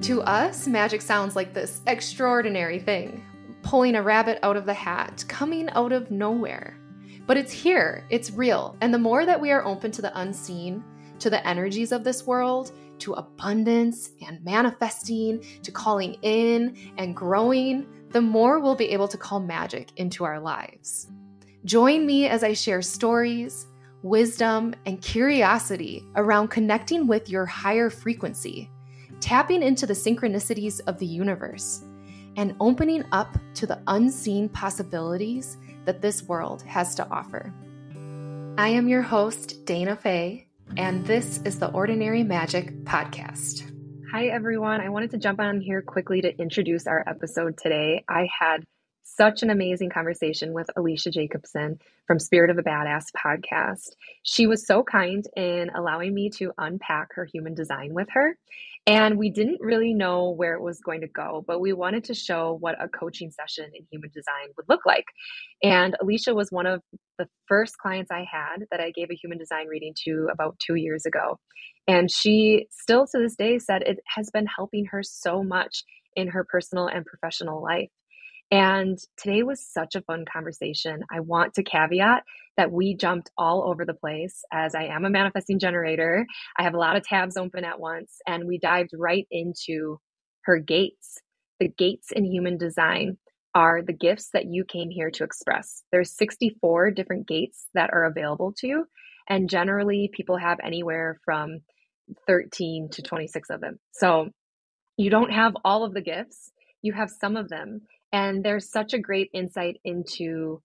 To us, magic sounds like this extraordinary thing, pulling a rabbit out of the hat, coming out of nowhere. But it's here, it's real, and the more that we are open to the unseen, to the energies of this world, to abundance and manifesting, to calling in and growing, the more we'll be able to call magic into our lives. Join me as I share stories, wisdom, and curiosity around connecting with your higher frequency, tapping into the synchronicities of the universe, and opening up to the unseen possibilities that this world has to offer. I am your host, Dayna Faye, and this is the Ordinary Magic Podcast. Hi, everyone. I wanted to jump on here quickly to introduce our episode today. I had such an amazing conversation with Alecia Jacobson from Spirit of a Badass podcast. She was so kind in allowing me to unpack her human design with her. And we didn't really know where it was going to go, but we wanted to show what a coaching session in human design would look like. And Alecia was one of the first clients I had that I gave a human design reading to about 2 years ago. And she still to this day said it has been helping her so much in her personal and professional life. And today was such a fun conversation. I want to caveat that we jumped all over the place as I am a manifesting generator. I have a lot of tabs open at once, and we dived right into her gates. The gates in human design are the gifts that you came here to express. There's 64 different gates that are available to you, and generally people have anywhere from 13 to 26 of them. So you don't have all of the gifts, you have some of them. And there's such a great insight into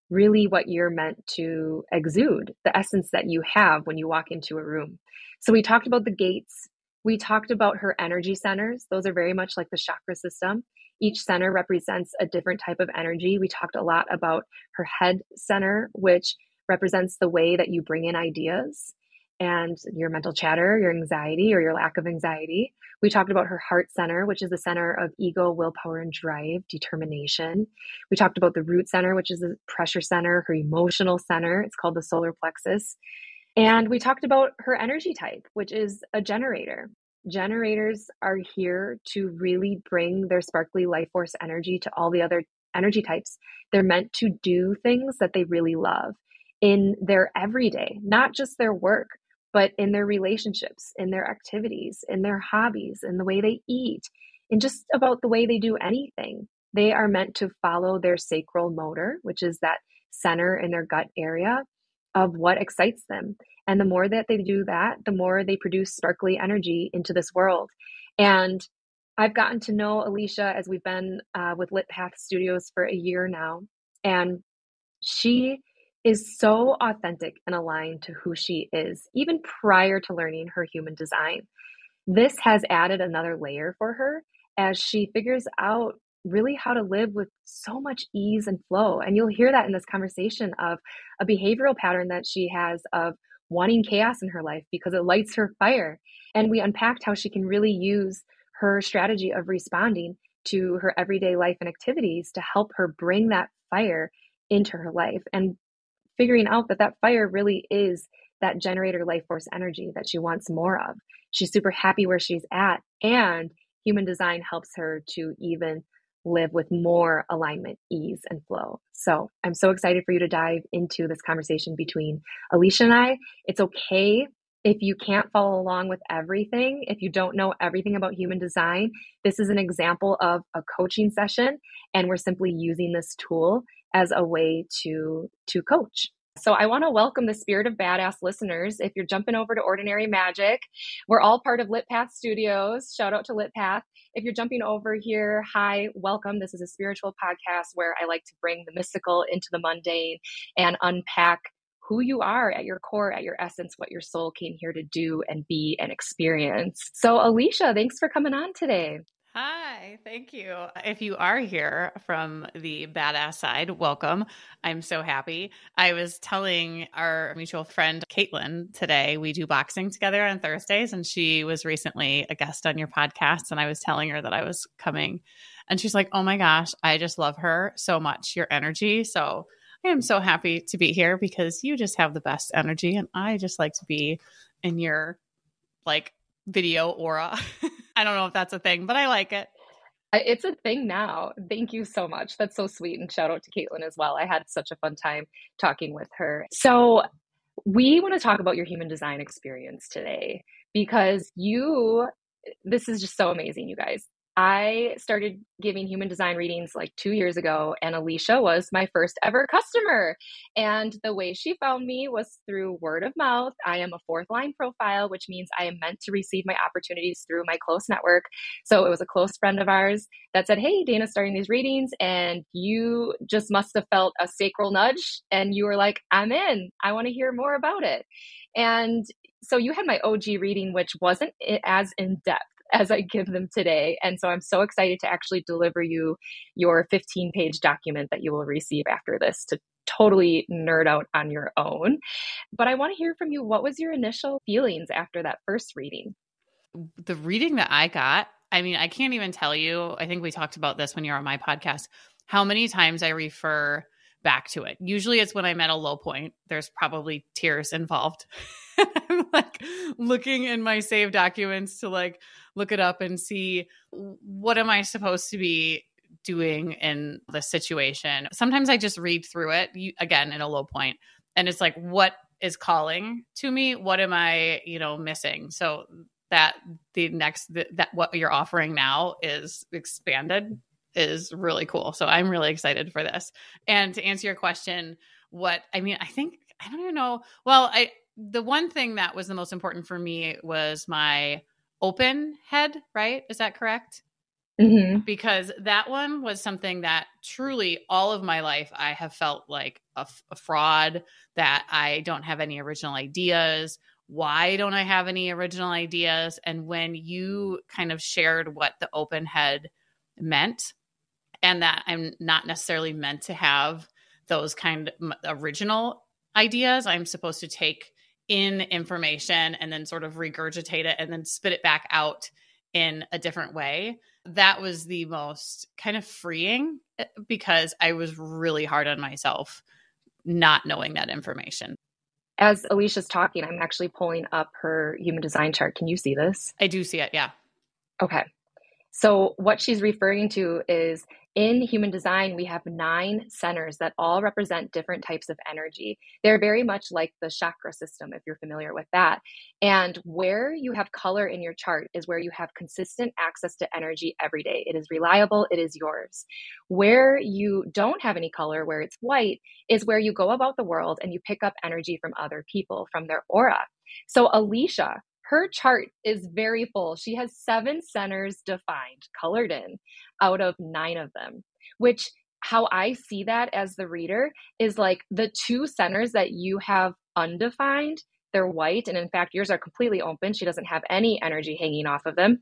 really what you're meant to exude, the essence that you have when you walk into a room. So we talked about the gates. We talked about her energy centers. Those are very much like the chakra system. Each center represents a different type of energy. We talked a lot about her head center, which represents the way that you bring in ideas and your mental chatter, your anxiety or your lack of anxiety. We talked about her heart center, which is the center of ego, willpower, and drive, determination. We talked about the root center, which is the pressure center, her emotional center. It's called the solar plexus. And we talked about her energy type, which is a generator. Generators are here to really bring their sparkly life force energy to all the other energy types. They're meant to do things that they really love in their everyday, not just their work, but in their relationships, in their activities, in their hobbies, in the way they eat, in just about the way they do anything. They are meant to follow their sacral motor, which is that center in their gut area of what excites them. And the more that they do that, the more they produce sparkly energy into this world. And I've gotten to know Alecia as we've been with Lit Path Studios for a year now. And she is so authentic and aligned to who she is, even prior to learning her human design. This has added another layer for her as she figures out really how to live with so much ease and flow. And you'll hear that in this conversation of a behavioral pattern that she has of wanting chaos in her life because it lights her fire. And we unpacked how she can really use her strategy of responding to her everyday life and activities to help her bring that fire into her life, and figuring out that that fire really is that generator life force energy that she wants more of. She's super happy where she's at, and human design helps her to even live with more alignment, ease, and flow. So I'm so excited for you to dive into this conversation between Alecia and I. It's okay if you can't follow along with everything, if you don't know everything about human design. This is an example of a coaching session, and we're simply using this tool as a way to coach. So I want to welcome the Spirit of Badass listeners. If you're jumping over to Ordinary Magic, we're all part of Lit Path Studios. Shout out to Lit Path. If you're jumping over here, hi, welcome. This is a spiritual podcast where I like to bring the mystical into the mundane and unpack who you are at your core, at your essence, what your soul came here to do and be and experience. So Alecia, thanks for coming on today. Hi, thank you. If you are here from the badass side, welcome. I'm so happy. I was telling our mutual friend, Caitlin, today, we do boxing together on Thursdays, and she was recently a guest on your podcast, and I was telling her that I was coming, and she's like, oh my gosh, I just love her so much, your energy. So I am so happy to be here because you just have the best energy, and I just like to be in your like video aura. I don't know if that's a thing, but I like it. It's a thing now. Thank you so much. That's so sweet. And shout out to Caitlin as well. I had such a fun time talking with her. So we want to talk about your human design experience today because this is just so amazing, you guys. I started giving human design readings like 2 years ago, and Alecia was my first ever customer. And the way she found me was through word of mouth. I am a fourth line profile, which means I am meant to receive my opportunities through my close network. So it was a close friend of ours that said, "Hey, Dayna's starting these readings, and you just must have felt a sacral nudge. And you were like, I'm in. I want to hear more about it." And so you had my OG reading, which wasn't as in depth as I give them today. And so I'm so excited to actually deliver you your 15-page document that you will receive after this to totally nerd out on your own. But I want to hear from you. What was your initial feelings after that first reading? The reading that I got, I mean, I can't even tell you. I think we talked about this when you were on my podcast, how many times I refer back to it. Usually it's when I'm at a low point. There's probably tears involved. I'm like looking in my saved documents to like look it up and see what am I supposed to be doing in the situation. Sometimes I just read through it again in a low point, and it's like, what is calling to me? What am I, missing? So that that what you're offering now is expanded is really cool. So I'm really excited for this. And to answer your question, I don't even know. Well, the one thing that was the most important for me was my open head, right? Is that correct? Mm-hmm. Because that one was something that truly all of my life I have felt like a fraud, that I don't have any original ideas. Why don't I have any original ideas? And when you kind of shared what the open head meant, and that I'm not necessarily meant to have those kind of original ideas, I'm supposed to take in information and then sort of regurgitate it and then spit it back out in a different way. That was the most kind of freeing, because I was really hard on myself not knowing that information. As Alicia's talking, I'm actually pulling up her human design chart. Can you see this? I do see it. Yeah. Okay. So what she's referring to is, in human design, we have 9 centers that all represent different types of energy. They're very much like the chakra system, if you're familiar with that. And where you have color in your chart is where you have consistent access to energy every day. It is reliable. It is yours. Where you don't have any color, where it's white, is where you go about the world and you pick up energy from other people, from their aura. So Alecia, her chart is very full. She has 7 centers defined, colored in, out of 9 of them, which, how I see that as the reader, is like the 2 centers that you have undefined, they're white. And in fact, yours are completely open. She doesn't have any energy hanging off of them,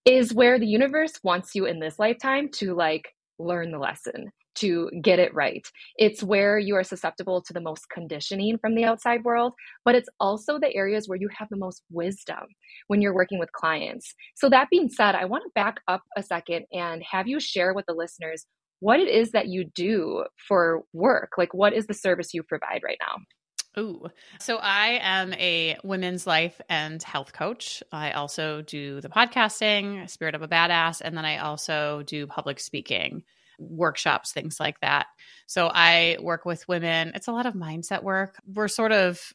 is where the universe wants you in this lifetime to like learn the lesson, to get it right. It's where you are susceptible to the most conditioning from the outside world, but it's also the areas where you have the most wisdom when you're working with clients. So that being said, I want to back up a second and have you share with the listeners what it is that you do for work. Like, what is the service you provide right now? Ooh. So I am a women's life and health coach. I also do the podcasting, Spirit of a Badass, and then I also do public speaking, workshops, things like that. So I work with women. It's a lot of mindset work. We're sort of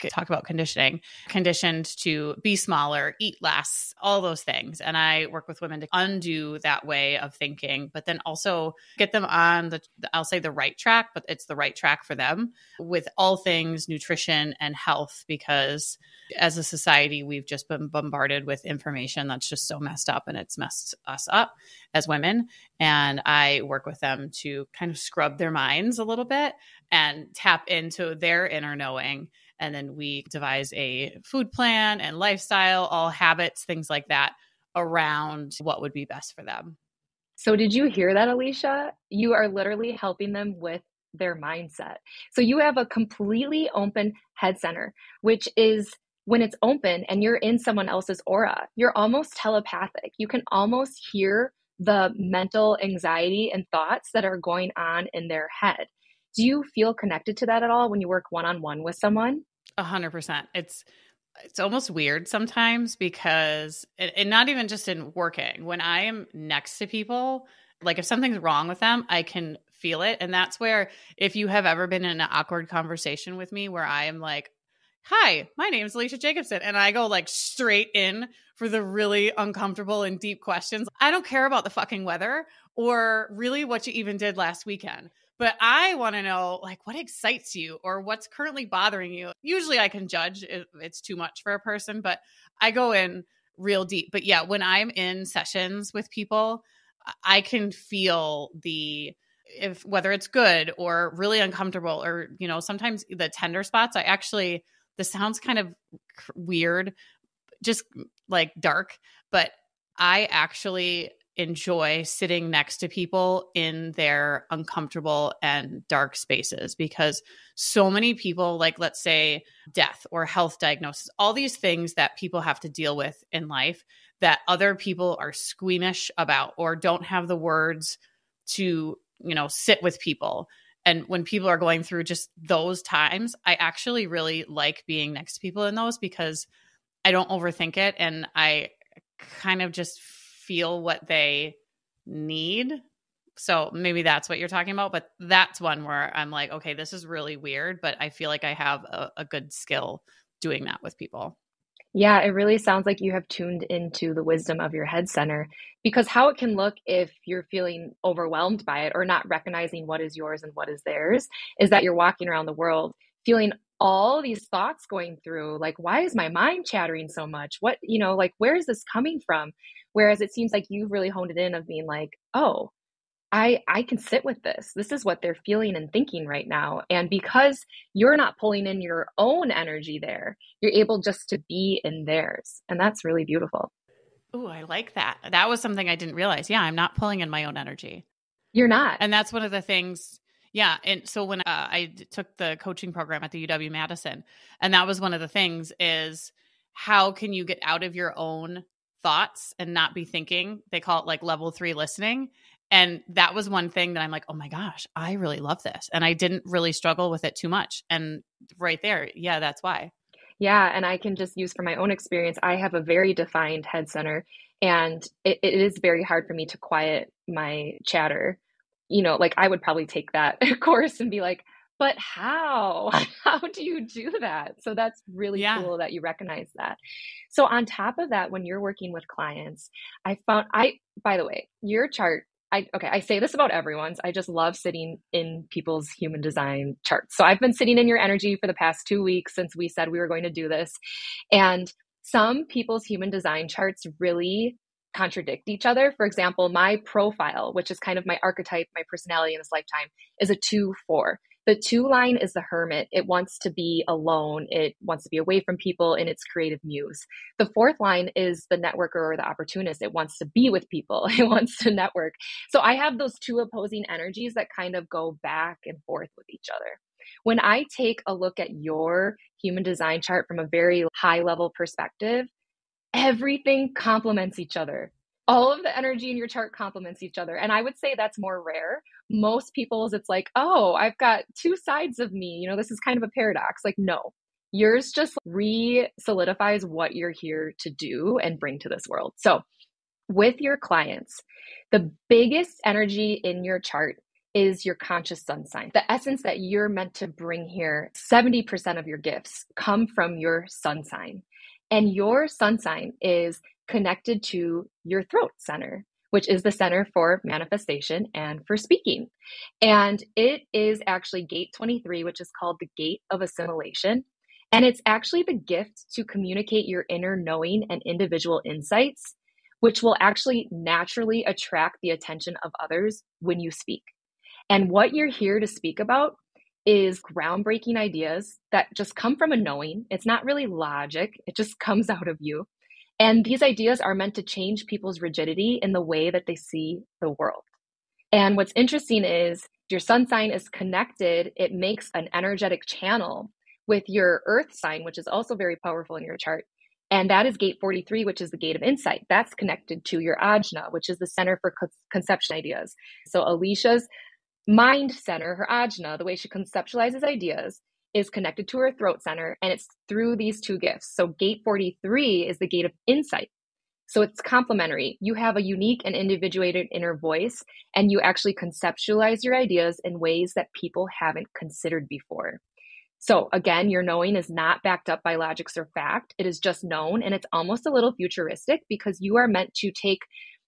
talk about conditioned to be smaller, eat less, all those things. And I work with women to undo that way of thinking, but then also get them on I'll say the right track, but it's the right track for them with all things nutrition and health, because as a society, we've just been bombarded with information that's just so messed up, and it's messed us up as women. And I work with them to kind of scrub their minds a little bit and tap into their inner knowing. And then we devise a food plan and lifestyle, all habits, things like that, around what would be best for them. So did you hear that, Alecia? You are literally helping them with their mindset. So you have a completely open head center, which is when it's open and you're in someone else's aura, you're almost telepathic. You can almost hear the mental anxiety and thoughts that are going on in their head. Do you feel connected to that at all when you work one-on-one with someone? 100%. it's almost weird sometimes because, and not even just in working, when I am next to people, like if something's wrong with them, I can feel it. And that's where, if you have ever been in an awkward conversation with me where I am like, hi, my name is Alecia Jacobson, and I go like straight in for the really uncomfortable and deep questions. I don't care about the fucking weather or really what you even did last weekend. But I want to know, like, what excites you or what's currently bothering you. Usually I can judge if it's too much for a person, but I go in real deep. But yeah, when I'm in sessions with people, I can feel if whether it's good or really uncomfortable, or, sometimes the tender spots. This sounds kind of weird, just like dark, but I actually enjoy sitting next to people in their uncomfortable and dark spaces, because so many people, like, let's say death or health diagnosis, all these things that people have to deal with in life that other people are squeamish about or don't have the words to, sit with people. And when people are going through just those times, I actually really like being next to people in those, because I don't overthink it and I kind of just feel what they need. So maybe that's what you're talking about, but that's one where I'm like, okay, this is really weird, but I feel like I have a good skill doing that with people. Yeah, it really sounds like you have tuned into the wisdom of your head center, because how it can look if you're feeling overwhelmed by it or not recognizing what is yours and what is theirs is that you're walking around the world feeling all these thoughts going through, like, why is my mind chattering so much? What, like, where is this coming from? Whereas it seems like you've really honed it in of being like, oh, I can sit with this. This is what they're feeling and thinking right now. And because you're not pulling in your own energy there, you're able just to be in theirs. And that's really beautiful. Ooh, I like that. That was something I didn't realize. Yeah, I'm not pulling in my own energy. You're not. And that's one of the things. Yeah. And so when took the coaching program at the UW-Madison, and that was one of the things is, how can you get out of your own thoughts and not be thinking? They call it like level 3 listening. And that was one thing that I'm like, oh my gosh, I really love this. And I didn't really struggle with it too much. And right there, yeah, that's why. Yeah, and I can just use from my own experience. I have a very defined head center, and it is very hard for me to quiet my chatter. Like I would probably take that course and be like, but how? How do you do that? So that's really Yeah. cool that you recognize that. So on top of that, when you're working with clients, by the way, your chart, I say this about everyone's. I just love sitting in people's human design charts. So I've been sitting in your energy for the past 2 weeks since we said we were going to do this. And some people's human design charts really contradict each other. For example, my profile, which is kind of my archetype, my personality in this lifetime, is a 2-4. The 2 line is the hermit. It wants to be alone. It wants to be away from people in its creative muse. The 4th line is the networker or the opportunist. It wants to be with people. It wants to network. So I have those 2 opposing energies that kind of go back and forth with each other. When I take a look at your human design chart from a very high level perspective, everything complements each other. All of the energy in your chart complements each other. And I would say that's more rare. Most people's, it's like, oh, I've got 2 sides of me. This is kind of a paradox. Like, no, yours just re-solidifies what you're here to do and bring to this world. So with your clients, the biggest energy in your chart is your conscious sun sign. The essence that you're meant to bring here, 70% of your gifts come from your sun sign. And your sun sign is connected to your throat center, which is the center for manifestation and for speaking. And it is actually gate 23, which is called the gate of assimilation. And it's actually the gift to communicate your inner knowing and individual insights, which will actually naturally attract the attention of others when you speak. And what you're here to speak about is groundbreaking ideas that just come from a knowing. It's not really logic. It just comes out of you. And these ideas are meant to change people's rigidity in the way that they see the world. And what's interesting is your sun sign is connected. It makes an energetic channel with your earth sign, which is also very powerful in your chart. And that is gate 43, which is the gate of insight. That's connected to your ajna, which is the center for conception ideas. So Alicia's mind center, her ajna, the way she conceptualizes ideas, is connected to her throat center, and it's through these two gifts. So gate 43 is the gate of insight. So it's complementary. You have a unique and individuated inner voice, and you actually conceptualize your ideas in ways that people haven't considered before. So again, your knowing is not backed up by logics or fact. It is just known, and it's almost a little futuristic because you are meant to take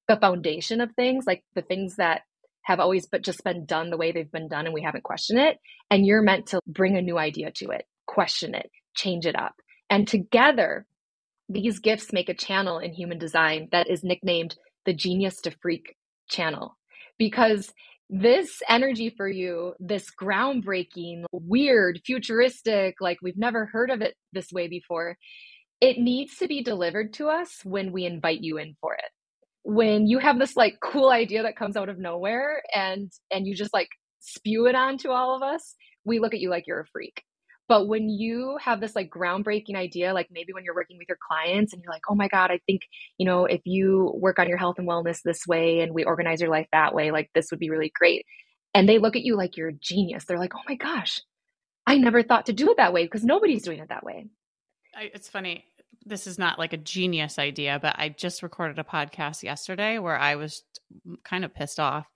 the foundation of things, like the things that have always but just been done the way they've been done and we haven't questioned it. And you're meant to bring a new idea to it, question it, change it up. And together, these gifts make a channel in human design that is nicknamed the Genius to Freak channel. Because this energy for you, this groundbreaking, weird, futuristic, like we've never heard of it this way before, it needs to be delivered to us when we invite you in for it. When you have this like cool idea that comes out of nowhere and you just like spew it onto all of us, we look at you like you're a freak. But when you have this like groundbreaking idea, like maybe when you're working with your clients and you're like, oh my God, I think, if you work on your health and wellness this way and we organize your life that way, like this would be really great. And they look at you like you're a genius. They're like, oh my gosh, I never thought to do it that way because nobody's doing it that way. It's funny. This is not like a genius idea, but I just recorded a podcast yesterday where I was kind of pissed off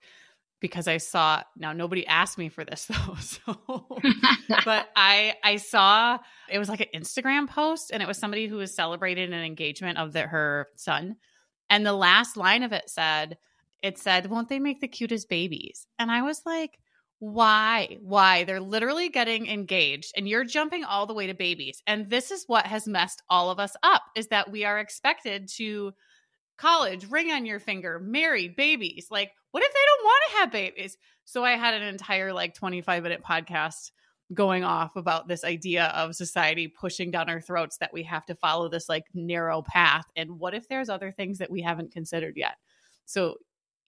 because I saw, now nobody asked me for this though. But I saw, it was like an Instagram post and it was somebody who was celebrating an engagement of her son. And the last line of it said, won't they make the cutest babies? And I was like, why? They're literally getting engaged and you're jumping all the way to babies. And this is what has messed all of us up, is that we are expected to college, ring on your finger, married, babies. Like, what if they don't want to have babies? So I had an entire 25-minute podcast going off about this idea of society pushing down our throats that we have to follow this narrow path. And what if there's other things that we haven't considered yet? So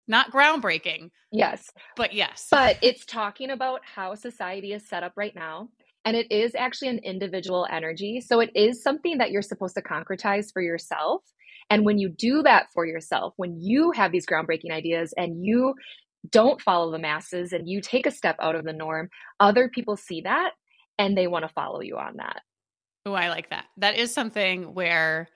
not groundbreaking. Yes. But yes. But it's talking about how society is set up right now. And it is actually an individual energy. So it is something that you're supposed to concretize for yourself. And when you do that for yourself, when you have these groundbreaking ideas and you don't follow the masses and you take a step out of the norm, other people see that and they want to follow you on that. Oh, I like that. That is something where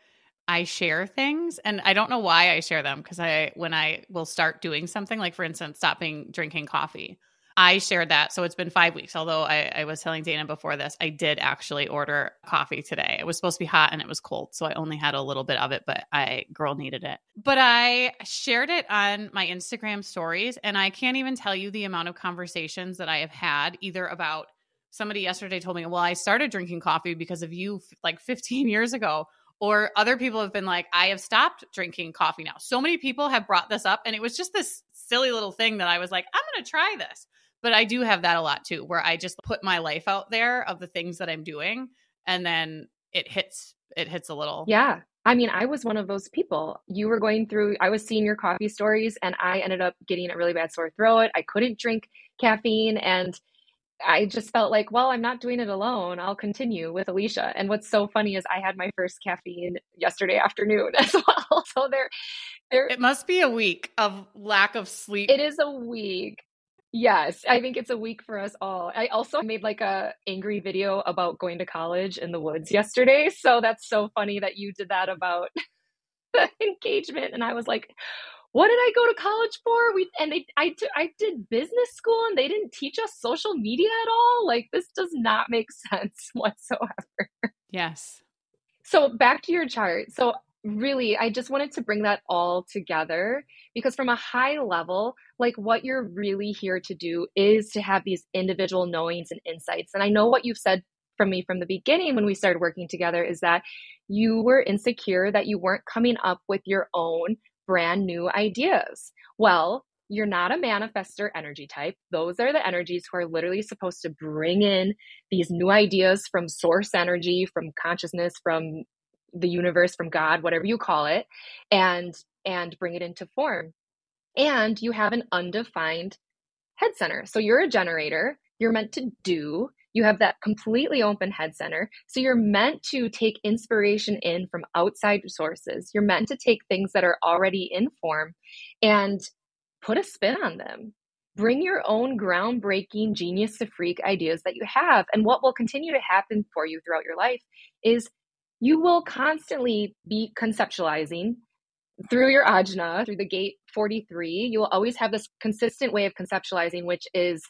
I share things, and I don't know why I share them, because when I will start doing something, like for instance, stopping drinking coffee, I shared that. So it's been 5 weeks. Although I was telling Dayna before this, I did actually order coffee today. It was supposed to be hot and it was cold. So I only had a little bit of it, but girl needed it. But I shared it on my Instagram stories, and I can't even tell you the amount of conversations that I have had, either about somebody yesterday told me, well, I started drinking coffee because of you 15 years ago. Or other people have been like, I have stopped drinking coffee now. So many people have brought this up, and it was just this silly little thing that I was like, I'm going to try this. But I do have that a lot too, where I just put my life out there of the things that I'm doing, and then it hits a little. Yeah. I mean, I was one of those people. You were going through, I was seeing your coffee stories, and I ended up getting a really bad sore throat. I couldn't drink caffeine, and I just felt like, well, I'm not doing it alone. I'll continue with Alecia. And what's so funny is I had my first caffeine yesterday afternoon as well. So it must be a week of lack of sleep. It is a week. Yes, I think it's a week for us all. I also made a angry video about going to college in the woods yesterday. So that's so funny that you did that about the engagement. And I was like, what did I go to college for? I did business school and they didn't teach us social media at all. This does not make sense whatsoever. Yes. So back to your chart. So really, I just wanted to bring that all together because from a high level, what you're really here to do is to have these individual knowings and insights. And I know what you've said from me from the beginning when we started working together is that you were insecure that you weren't coming up with your own brand new ideas. Well, you're not a manifester energy type. Those are the energies who are literally supposed to bring in these new ideas from source energy, from consciousness, from the universe, from God, whatever you call it, and bring it into form. And you have an undefined head center. So you're a generator. You're meant to do. You have that completely open head center. So you're meant to take inspiration in from outside sources. You're meant to take things that are already in form and put a spin on them. Bring your own groundbreaking genius to freak ideas that you have. And what will continue to happen for you throughout your life is you will constantly be conceptualizing through your ajna, through the gate 43. You will always have this consistent way of conceptualizing, which is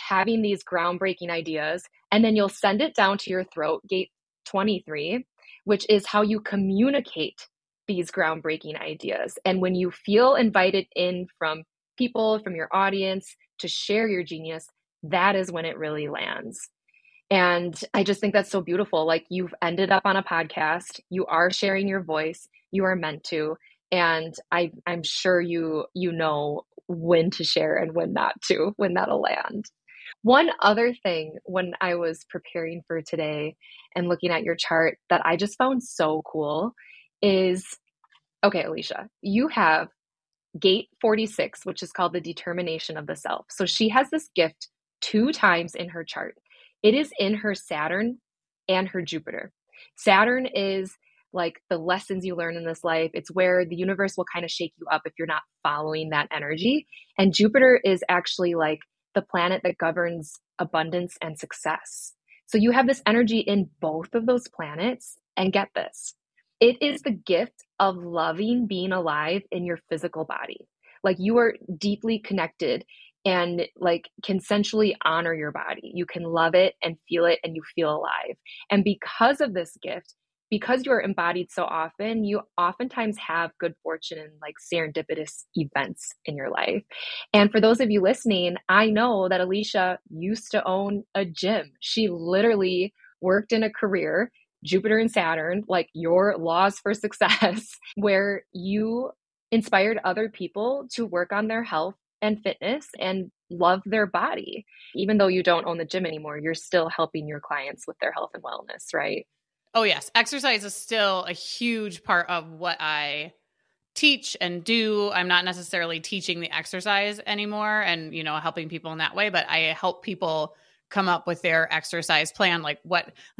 having these groundbreaking ideas. And then you'll send it down to your throat, gate 23, which is how you communicate these groundbreaking ideas. And when you feel invited in from people, from your audience to share your genius, that is when it really lands. And I just think that's so beautiful. Like, you've ended up on a podcast, you are sharing your voice, you are meant to. And I'm sure you know when to share and when not to, when that'll land. One other thing, when I was preparing for today and looking at your chart, that I just found so cool is, okay, Alecia, you have gate 46, which is called the determination of the self. So she has this gift 2 times in her chart. It is in her Saturn and her Jupiter. Saturn is like the lessons you learn in this life. It's where the universe will kind of shake you up if you're not following that energy. And Jupiter is actually like the planet that governs abundance and success. So you have this energy in both of those planets. And get this, it is the gift of loving being alive in your physical body. Like, you are deeply connected and like can sensually honor your body. You can love it and feel it, and you feel alive. And because of this gift, because you are embodied so often, you oftentimes have good fortune and like serendipitous events in your life. And for those of you listening, I know that Alecia used to own a gym. She literally worked in a career, Jupiter and Saturn, like your laws for success, where you inspired other people to work on their health and fitness and love their body. Even though you don't own the gym anymore, you're still helping your clients with their health and wellness, right? Oh, yes. Exercise is still a huge part of what I teach and do. I'm not necessarily teaching the exercise anymore and, helping people in that way, but I help people come up with their exercise plan. Like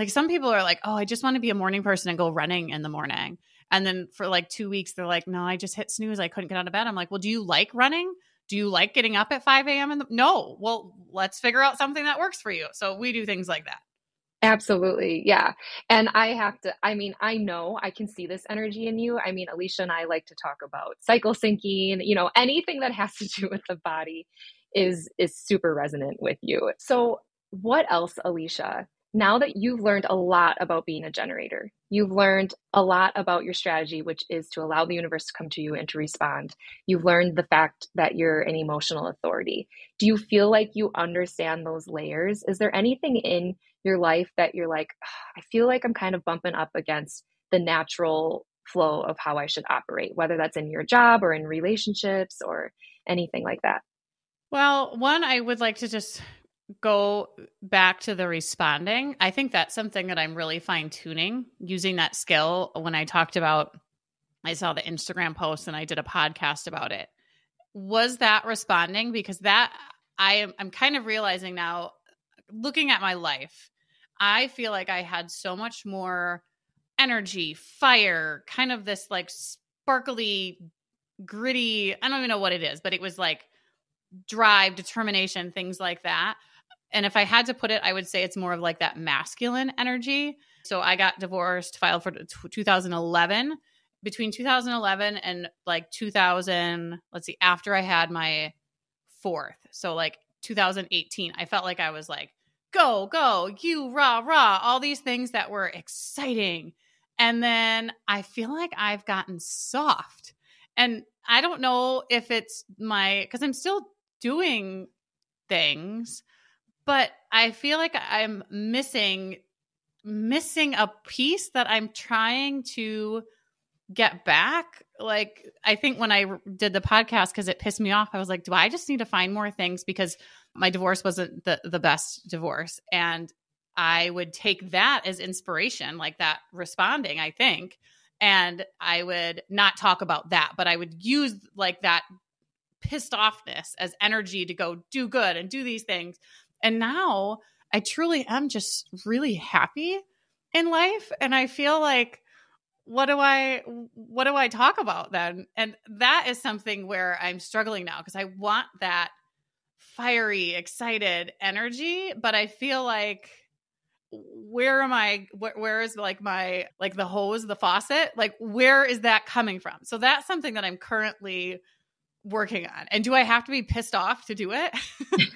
some people are like, oh, I just want to be a morning person and go running in the morning. And then for like 2 weeks, they're like, no, I just hit snooze. I couldn't get out of bed. I'm like, well, do you like running? Do you like getting up at 5 a.m.? No. Well, let's figure out something that works for you. So we do things like that. Absolutely. Yeah. And I know I can see this energy in you. Alecia and I like to talk about cycle syncing, anything that has to do with the body is super resonant with you. So what else, Alecia? Now that you've learned a lot about being a generator, you've learned a lot about your strategy, which is to allow the universe to come to you and to respond. You've learned the fact that you're an emotional authority. Do you feel like you understand those layers? Is there anything in your life that you're like, I feel like I'm kind of bumping up against the natural flow of how I should operate, whether that's in your job or in relationships or anything like that? Well, one, I would like to just go back to the responding. I think that's something that I'm really fine tuning, using that skill. When I talked about, I saw the Instagram post and I did a podcast about it. Was that responding? Because that I'm kind of realizing now, looking at my life, I feel like I had so much more energy, fire, kind of this like sparkly, gritty, I don't even know what it is, but it was like drive, determination, things like that. And if I had to put it, I would say it's more of like that masculine energy. So I got divorced, filed for 2011. Between 2011 and like 2000, let's see, after I had my 4th. So like 2018, I felt like I was like, go, you, rah, all these things that were exciting. And then I feel like I've gotten soft. And I don't know if it's because I'm still doing things, but I feel like I'm missing a piece that I'm trying to get back. Like, I think when I did the podcast, because it pissed me off, I was like, do I just need to find more things? Because my divorce wasn't the best divorce. And I would take that as inspiration, like that responding, I think. And I would not talk about that, but I would use like that pissed offness as energy to go do good and do these things. And now I truly am just really happy in life. And I feel like, what do I talk about then? And that is something where I'm struggling now, because I want that fiery, excited energy, but I feel like where am I, where is like my, like the hose, the faucet, like where is that coming from? So that's something that I'm currently working on. And do I have to be pissed off to do it?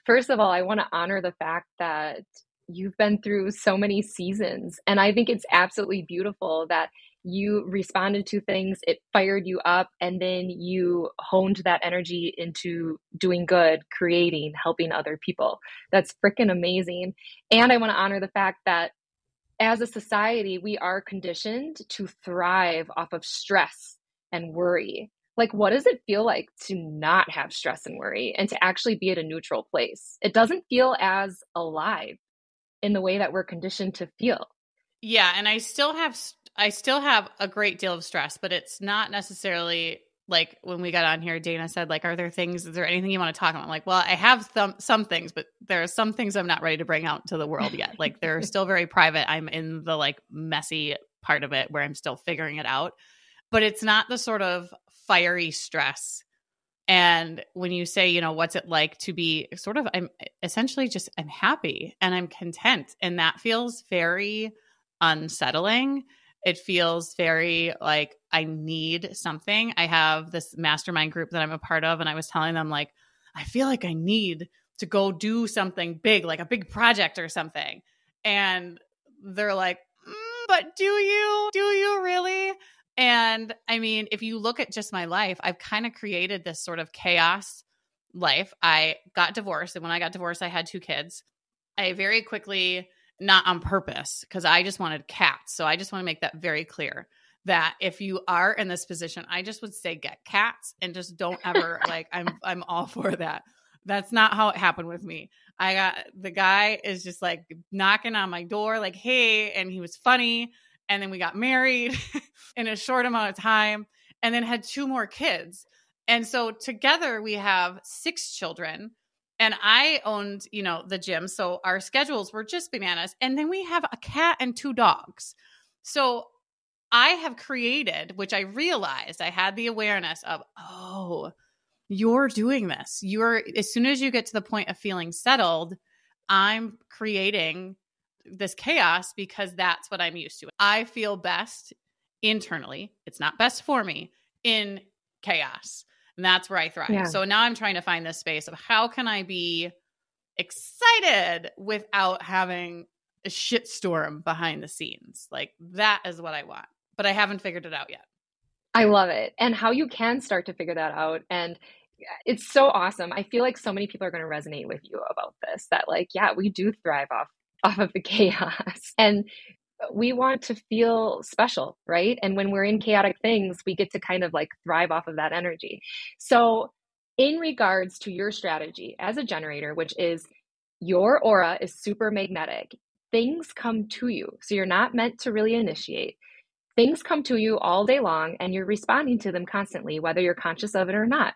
First of all, I want to honor the fact that you've been through so many seasons. And I think it's absolutely beautiful that you responded to things, it fired you up, and then you honed that energy into doing good, creating, helping other people. That's freaking amazing. And I want to honor the fact that as a society, we are conditioned to thrive off of stress and worry. Like, what does it feel like to not have stress and worry and to actually be at a neutral place? It doesn't feel as alive in the way that we're conditioned to feel. Yeah. And I still have a great deal of stress, but it's not necessarily like when we got on here, Dayna said, like, is there anything you want to talk about? I'm like, well, I have some things, but there are some things I'm not ready to bring out to the world yet. Like they're still very private. I'm in the like messy part of it where I'm still figuring it out, but it's not the sort of fiery stress. And when you say, you know, what's it like to be sort of, I'm happy and I'm content. And that feels very unsettling. It feels very like I need something. I have this mastermind group that I'm a part of, and I was telling them, like, I feel like I need to go do something big, like a big project or something. And they're like, but do you? Do you really? And I mean, if you look at just my life, I've kind of created this sort of chaos life. I got divorced. And when I got divorced, I had 2 kids. I very quickly, not on purpose, because I just wanted cats. So I just want to make that very clear that if you are in this position, I just would say get cats and just don't ever like, I'm all for that. That's not how it happened with me. The guy is just like knocking on my door, like, hey, and he was funny. And then we got married in a short amount of time and then had 2 more kids. And so together we have 6 children. And I owned, you know, the gym. So our schedules were just bananas. And then we have a cat and 2 dogs. So I have created, which I realized I had the awareness of, oh, you're doing this. As soon as you get to the point of feeling settled, I'm creating this chaos because that's what I'm used to. I feel best internally. It's not best for me in chaos. And that's where I thrive. Yeah. So now I'm trying to find this space of how can I be excited without having a shitstorm behind the scenes? Like that is what I want, but I haven't figured it out yet. I love it. And how you can start to figure that out. And it's so awesome. I feel like so many people are going to resonate with you about this, that like, yeah, we do thrive off of the chaos. And we want to feel special, right? And when we're in chaotic things, we get to kind of like thrive off of that energy. So in regards to your strategy as a generator, which is your aura is super magnetic, things come to you. So you're not meant to really initiate. Things come to you all day long and you're responding to them constantly, whether you're conscious of it or not.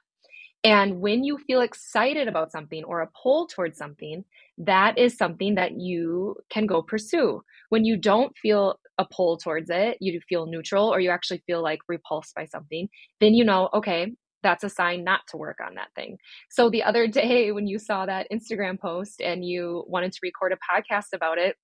And when you feel excited about something or a pull towards something, that is something that you can go pursue. When you don't feel a pull towards it, you feel neutral or you actually feel like repulsed by something, then you know, okay, that's a sign not to work on that thing. So the other day when you saw that Instagram post and you wanted to record a podcast about it,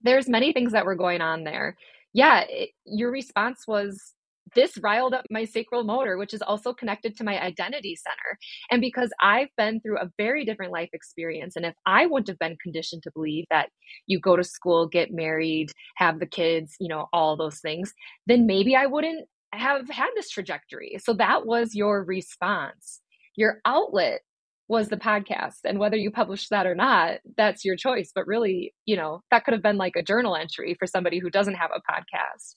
there's many things that were going on there. Yeah, your response was, this riled up my sacral motor, which is also connected to my identity center. And because I've been through a very different life experience, and if I wouldn't have been conditioned to believe that you go to school, get married, have the kids, you know, all those things, then maybe I wouldn't have had this trajectory. So that was your response. Your outlet was the podcast. And whether you publish that or not, that's your choice. But really, you know, that could have been like a journal entry for somebody who doesn't have a podcast.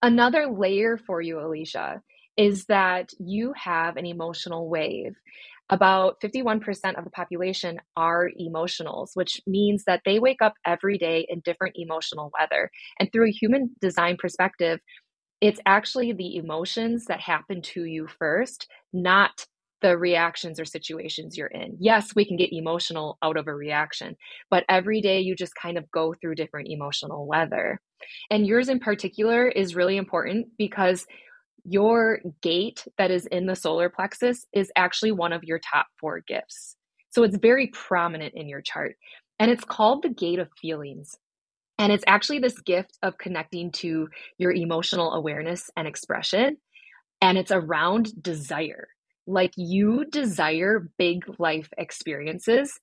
Another layer for you, Alecia, is that you have an emotional wave. About 51% of the population are emotionals, which means that they wake up every day in different emotional weather. And through a human design perspective, it's actually the emotions that happen to you first, not the reactions or situations you're in. Yes, we can get emotional out of a reaction, but every day you just kind of go through different emotional weather. And yours in particular is really important because your gate that is in the solar plexus is actually one of your top 4 gifts. So it's very prominent in your chart. And it's called the gate of feelings. And it's actually this gift of connecting to your emotional awareness and expression. And it's around desire. Like you desire big life experiences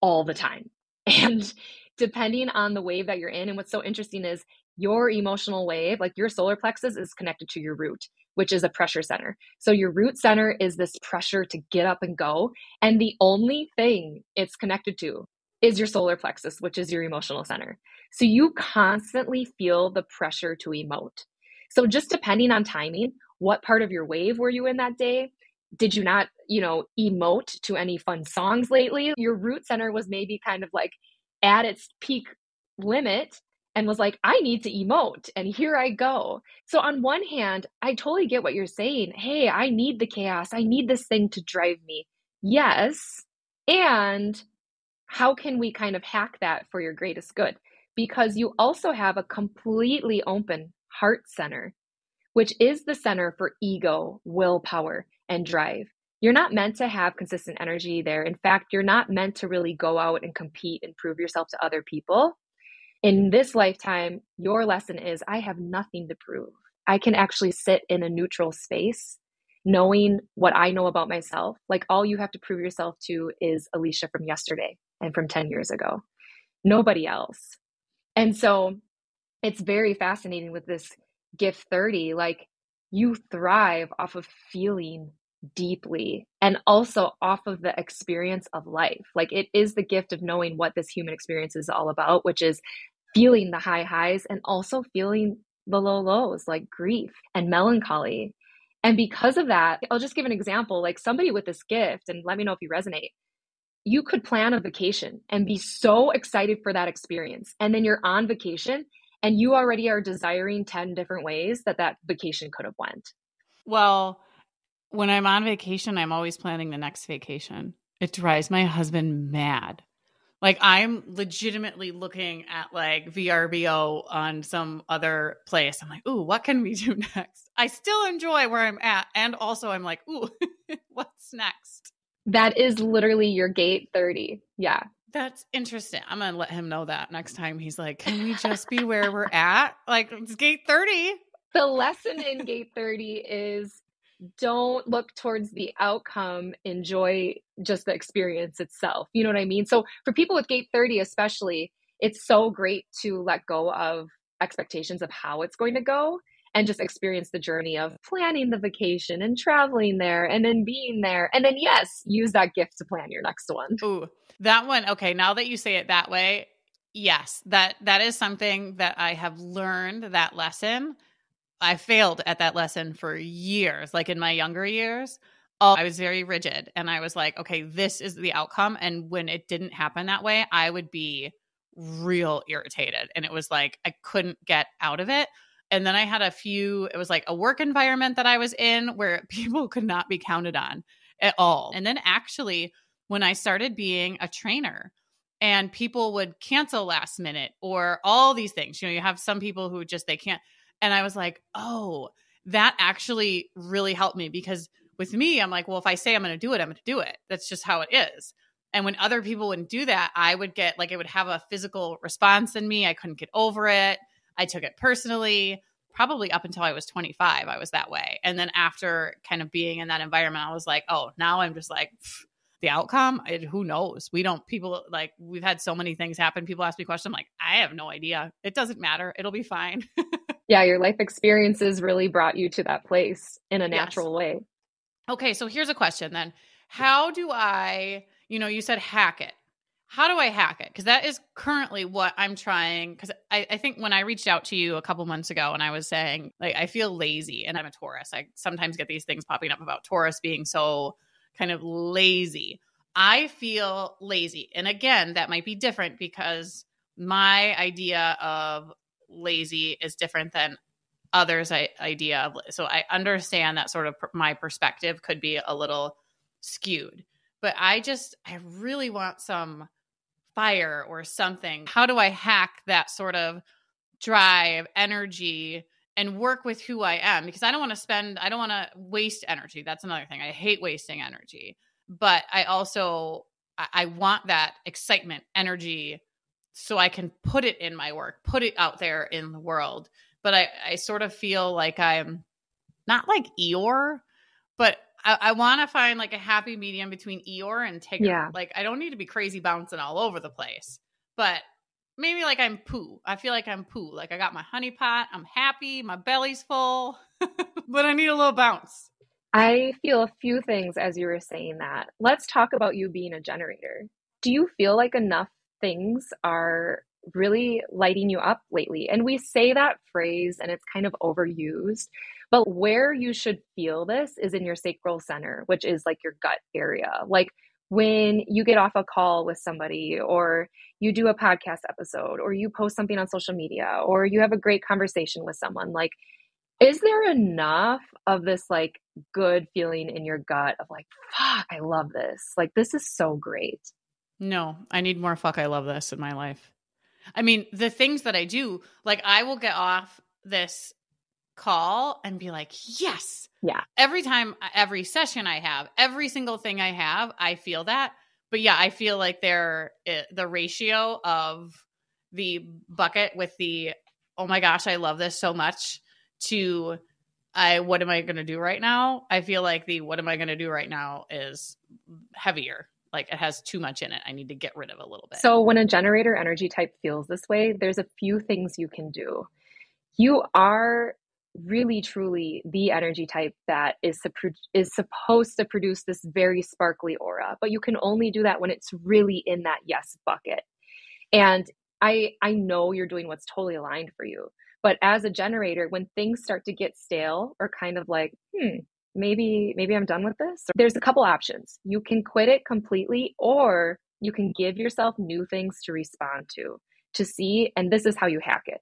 all the time. And depending on the wave that you're in, and what's so interesting is your emotional wave, like your solar plexus is connected to your root, which is a pressure center. So your root center is this pressure to get up and go. And the only thing it's connected to is your solar plexus, which is your emotional center. So you constantly feel the pressure to emote. So just depending on timing, what part of your wave were you in that day? Did you not, emote to any fun songs lately? Your root center was maybe kind of like at its peak limit and was like, I need to emote. And here I go. So on one hand, I totally get what you're saying. Hey, I need the chaos. I need this thing to drive me. Yes. And how can we kind of hack that for your greatest good? Because you also have a completely open heart center, which is the center for ego, willpower, and drive. You're not meant to have consistent energy there. In fact, you're not meant to really go out and compete and prove yourself to other people. In this lifetime, your lesson is I have nothing to prove. I can actually sit in a neutral space, knowing what I know about myself. Like all you have to prove yourself to is Alecia from yesterday and from 10 years ago. Nobody else. And so it's very fascinating with this gift 30, like you thrive off of feeling deeply and also off of the experience of life. Like it is the gift of knowing what this human experience is all about, which is feeling the high highs and also feeling the low lows, like grief and melancholy. And because of that, I'll just give an example, like somebody with this gift, and let me know if you resonate. You could plan a vacation and be so excited for that experience. And then you're on vacation and you already are desiring 10 different ways that that vacation could have went. Well, when I'm on vacation, I'm always planning the next vacation. It drives my husband mad. Like I'm legitimately looking at like VRBO on some other place. I'm like, ooh, what can we do next? I still enjoy where I'm at. And also I'm like, ooh, what's next? That is literally your gate 30. Yeah. That's interesting. I'm going to let him know that next time he's like, can we just be where we're at? Like it's gate 30. The lesson in gate 30 is don't look towards the outcome, enjoy just the experience itself. You know what I mean? So for people with gate 30 especially, it's so great to let go of expectations of how it's going to go and just experience the journey of planning the vacation and traveling there and then being there. And then yes, use that gift to plan your next one. Ooh, that one. Okay. Now that you say it that way, yes, that is something that I have learned, that lesson. I failed at that lesson for years, like in my younger years. I was very rigid and I was like, okay, this is the outcome. And when it didn't happen that way, I would be real irritated. And it was like, I couldn't get out of it. And then I had it was like a work environment that I was in where people could not be counted on at all. And then actually, when I started being a trainer and people would cancel last minute or all these things, you have some people who just, they can't. And I was like, oh, that actually really helped me because with me, I'm like, well, if I say I'm going to do it, I'm going to do it. That's just how it is. And when other people wouldn't do that, I would get like, it would have a physical response in me. I couldn't get over it. I took it personally, probably up until I was 25, I was that way. And then after kind of being in that environment, I was like, oh, now I'm just like, the outcome, who knows? People like, we've had so many things happen. People ask me questions. I'm like, I have no idea. It doesn't matter. It'll be fine. Yeah, your life experiences really brought you to that place in a natural way. Okay, so here's a question then. How do I, you said hack it. How do I hack it? Because that is currently what I'm trying. Because I think when I reached out to you a couple months ago and I was saying, like, I feel lazy and I'm a Taurus. I sometimes get these things popping up about Taurus being so kind of lazy. I feel lazy. And again, that might be different because my idea of lazy is different than others' idea of. So I understand that sort of my perspective could be a little skewed, but I really want some fire or something. How do I hack that sort of drive, energy, and work with who I am? Because I don't want to waste energy. That's another thing. I hate wasting energy, but I also I want that excitement, energy, so I can put it in my work, put it out there in the world. But I sort of feel like I'm not like Eeyore, but I want to find like a happy medium between Eeyore and Tigger. Yeah. Like, I don't need to be crazy bouncing all over the place, but maybe like I'm Pooh. I feel like I'm Pooh. Like, I got my honey pot. I'm happy. My belly's full, but I need a little bounce. I feel a few things as you were saying that. Let's talk about you being a generator. Do you feel like enough things are really lighting you up lately? And we say that phrase and it's kind of overused, but where you should feel this is in your sacral center, which is like your gut area. Like when you get off a call with somebody, or you do a podcast episode, or you post something on social media, or you have a great conversation with someone, like, is there enough of this like good feeling in your gut of like, fuck, I love this. Like, this is so great. No, I need more fuck, I love this in my life. I mean, the things that I do, like, I will get off this call and be like, yes. Yeah. Every time, every session I have, every single thing I have, I feel that. But yeah, I feel like the ratio of the bucket with the, oh my gosh, I love this so much, to what am I going to do right now? I feel like the what am I going to do right now is heavier. Like, it has too much in it. I need to get rid of a little bit. So when a generator energy type feels this way, there's a few things you can do. You are really truly the energy type that is supposed to produce this very sparkly aura, but you can only do that when it's really in that yes bucket. And I know you're doing what's totally aligned for you. But as a generator, when things start to get stale or kind of like, maybe I'm done with this, there's a couple options. You can quit it completely, or you can give yourself new things to respond to see, and this is how you hack it,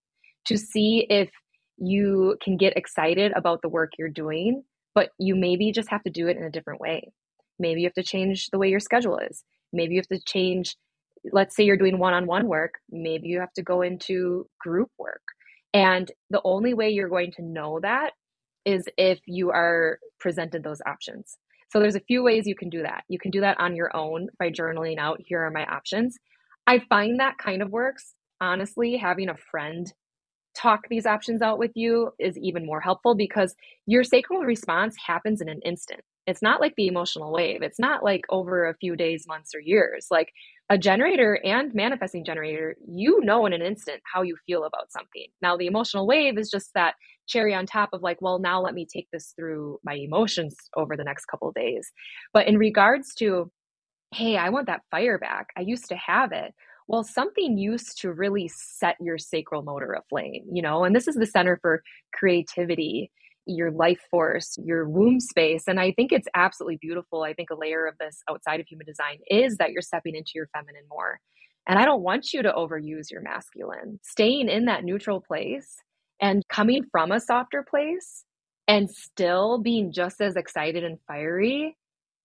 to see if you can get excited about the work you're doing, but you maybe just have to do it in a different way. Maybe you have to change the way your schedule is. Maybe you have to change, let's say you're doing one-on-one work, maybe you have to go into group work. And the only way you're going to know that is if you are presented those options. So there's a few ways you can do that. You can do that on your own by journaling out, here are my options. I find that kind of works. Honestly, having a friend talk these options out with you is even more helpful, because your sacral response happens in an instant. It's not like the emotional wave. It's not like over a few days, months, or years. Like a generator and manifesting generator, you know in an instant how you feel about something. Now, the emotional wave is just that cherry on top of like, well, now let me take this through my emotions over the next couple of days. But in regards to, hey, I want that fire back, I used to have it. Well, something used to really set your sacral motor aflame, and this is the center for creativity, your life force, your womb space. And I think it's absolutely beautiful. I think a layer of this outside of human design is that you're stepping into your feminine more. And I don't want you to overuse your masculine. Staying in that neutral place and coming from a softer place and still being just as excited and fiery,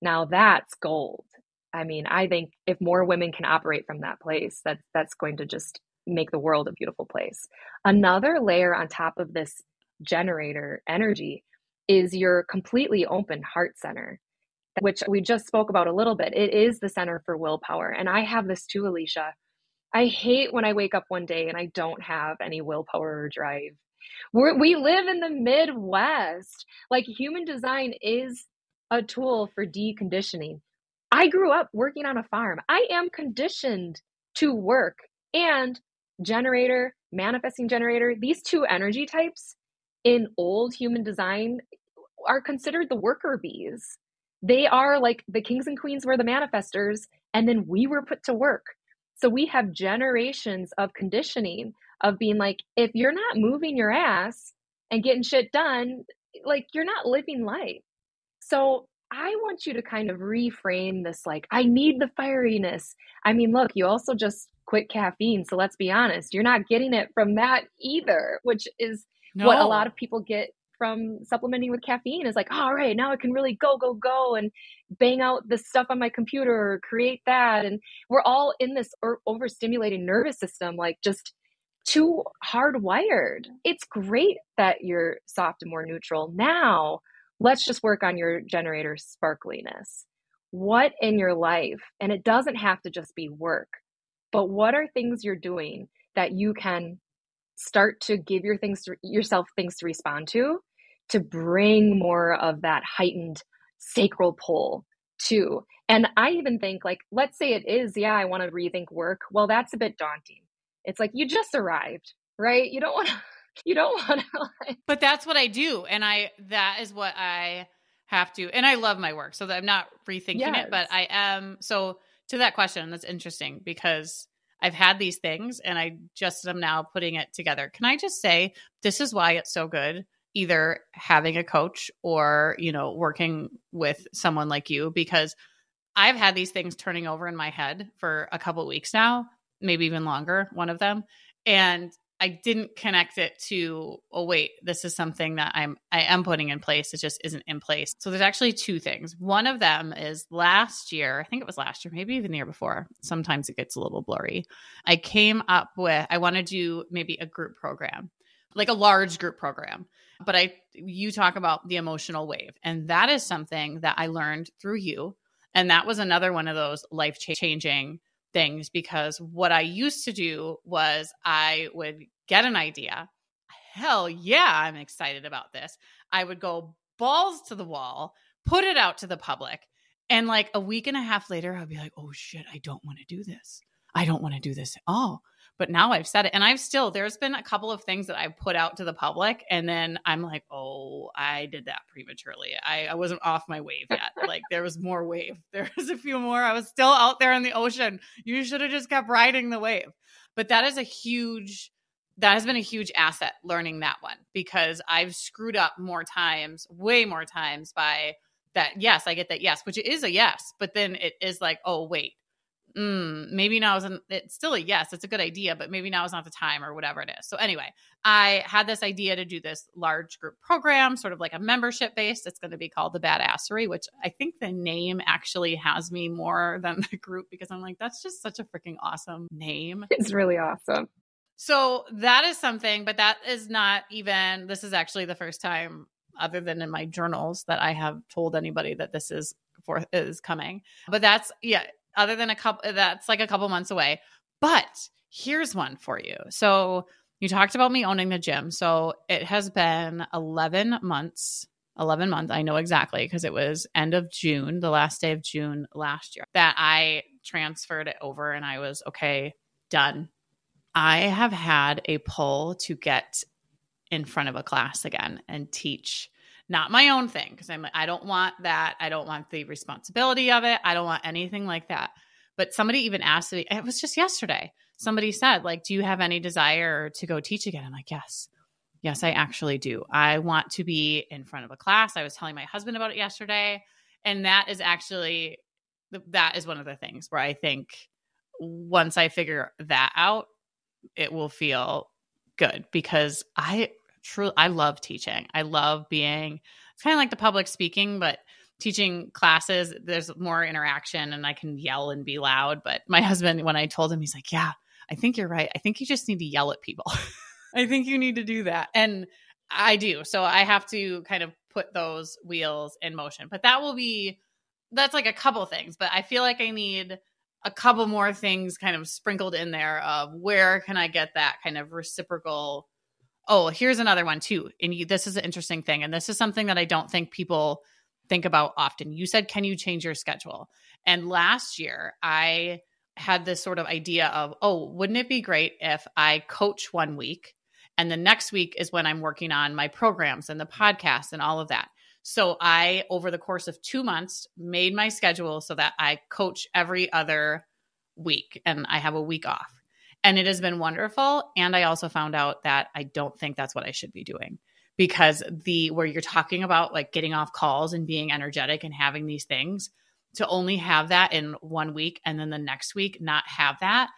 now that's gold. I mean, I think if more women can operate from that place, that's going to just make the world a beautiful place. Another layer on top of this generator energy is your completely open heart center, which we just spoke about a little bit. It is the center for willpower. And I have this too, Alecia. I hate when I wake up one day and I don't have any willpower or drive. We live in the Midwest. Like, human design is a tool for deconditioning. I grew up working on a farm. I am conditioned to work. And generator, manifesting generator, these two energy types in old human design are considered the worker bees. They are like the kings and queens were the manifestors, and then we were put to work. So we have generations of conditioning of being like, if you're not moving your ass and getting shit done, like, you're not living life. So I want you to kind of reframe this, like, I need the fieriness. I mean, look, you also just quit caffeine. So let's be honest, you're not getting it from that either, which is what a lot of people get from supplementing with caffeine, is like, all right, now I can really go and bang out this stuff on my computer or create that. And we're all in this overstimulated nervous system, like just too hardwired. It's great that you're soft and more neutral. Now, let's just work on your generator sparkliness. what in your life, and it doesn't have to just be work, but what are things you're doing that you can start to give yourself things to respond to bring more of that heightened sacral pull too. And I even think, like, let's say it is, yeah, I want to rethink work. Well, that's a bit daunting. It's like you just arrived, right? You don't want to you don't want to like, But that's what I do. And that is what I have to, and I love my work. So that I'm not rethinking it, but yes. I am. So to that question, that's interesting because I've had these things and I just am now putting it together. Can I just say, this is why it's so good, either having a coach or, working with someone like you, because I've had these things turning over in my head for a couple of weeks now, maybe even longer, one of them. And I didn't connect it to, oh, wait, this is something that I am putting in place. It just isn't in place. So there's actually two things. One of them is last year, I think it was last year, maybe even the year before. Sometimes it gets a little blurry. I came up with, I want to do maybe a group program, like a large group program. But you talk about the emotional wave. And that is something that I learned through you. And that was another one of those life-changing things, because what I used to do was I would get an idea. Hell yeah, I'm excited about this. I would go balls to the wall, put it out to the public. And like a week and a half later, I'd be like, oh shit, I don't want to do this. I don't want to do this at all. But now I've said it, and there's been a couple of things that I've put out to the public, and then I'm like, oh, I did that prematurely. I wasn't off my wave yet. Like there was more wave. There was a few more. I was still out there in the ocean. You should have just kept riding the wave. But that has been a huge asset, learning that one, because I've screwed up more times, way more times by that. Yes, I get that. Yes, which it is a yes, but then it is like, oh, wait. Maybe now it's still a yes, it's a good idea, but maybe now is not the time or whatever it is. So anyway, I had this idea to do this large group program, sort of like a membership based. It's going to be called the Badassery, which I think the name actually has me more than the group, because I'm like, that's just such a freaking awesome name. It's really awesome. So that is something, but that is not even, this is actually the first time, other than in my journals, that I have told anybody that this is coming. But that's, yeah. Other than that's like a couple months away. But here's one for you. So you talked about me owning the gym. So it has been 11 months. I know exactly, because it was end of June, the last day of June last year, that I transferred it over and I was okay, done. I have had a pull to get in front of a class again and teach. Not my own thing, because I'm like, I don't want that. I don't want the responsibility of it. I don't want anything like that. But somebody even asked me, it was just yesterday, somebody said, like, do you have any desire to go teach again? I'm like, yes. Yes, I actually do. I want to be in front of a class. I was telling my husband about it yesterday. And that is one of the things where I think once I figure that out, it will feel good, because I love teaching. I love it's kind of like the public speaking, but teaching classes, there's more interaction and I can yell and be loud. But my husband, when I told him, he's like, yeah, I think you're right. I think you just need to yell at people. I think you need to do that. And I do. So I have to kind of put those wheels in motion, but that's like a couple things, but I feel like I need a couple more things kind of sprinkled in there of where can I get that kind of reciprocal. Oh, here's another one too. And this is an interesting thing. And this is something that I don't think people think about often. You said, can you change your schedule? And last year I had this sort of idea of, oh, wouldn't it be great if I coach one week and the next week is when I'm working on my programs and the podcast and all of that. So I, over the course of 2 months, made my schedule so that I coach every other week and I have a week off. And it has been wonderful. And I also found out that I don't think that's what I should be doing, because where you're talking about like getting off calls and being energetic and having these things, to only have that in 1 week and then the next week not have that,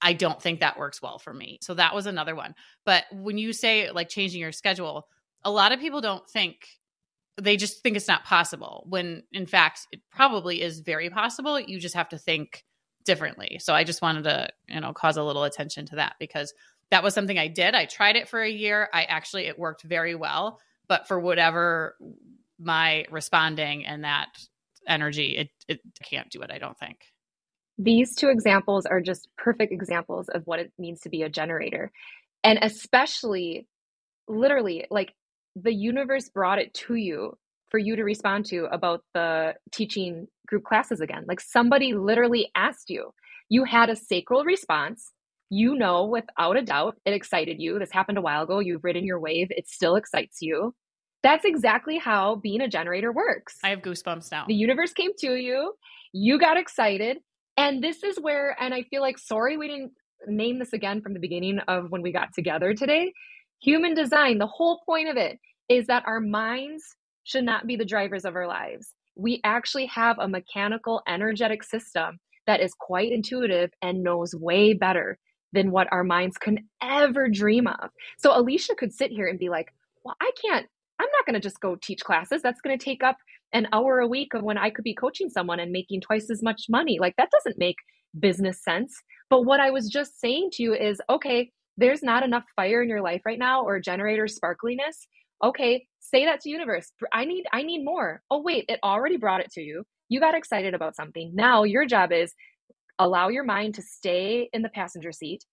I don't think that works well for me. So that was another one. But when you say like changing your schedule, a lot of people they just think it's not possible, when in fact it probably is very possible. You just have to think differently. So I just wanted to, cause a little attention to that, because that was something I did. I tried it for a year. It worked very well, but for whatever my responding and that energy, it can't do it, I don't think. These two examples are just perfect examples of what it means to be a generator. And especially, literally, like the universe brought it to you for you to respond to about the teaching group classes again. Like somebody literally asked you. You had a sacral response. You know, without a doubt, it excited you. This happened a while ago. You've ridden your wave. It still excites you. That's exactly how being a generator works. I have goosebumps now. The universe came to you. You got excited. And this is where, and I feel like, sorry, we didn't name this again from the beginning of when we got together today. Human design, the whole point of it is that our minds should not be the drivers of our lives. We actually have a mechanical, energetic system that is quite intuitive and knows way better than what our minds can ever dream of. So Alecia could sit here and be like, well, I'm not going to just go teach classes. That's going to take up an hour a week of when I could be coaching someone and making twice as much money. Like that doesn't make business sense. But what I was just saying to you is, okay, there's not enough fire in your life right now or generator sparkliness. Okay, say that to universe. I need more. Oh, wait, it already brought it to you. You got excited about something. Now your job is allow your mind to stay in the passenger seat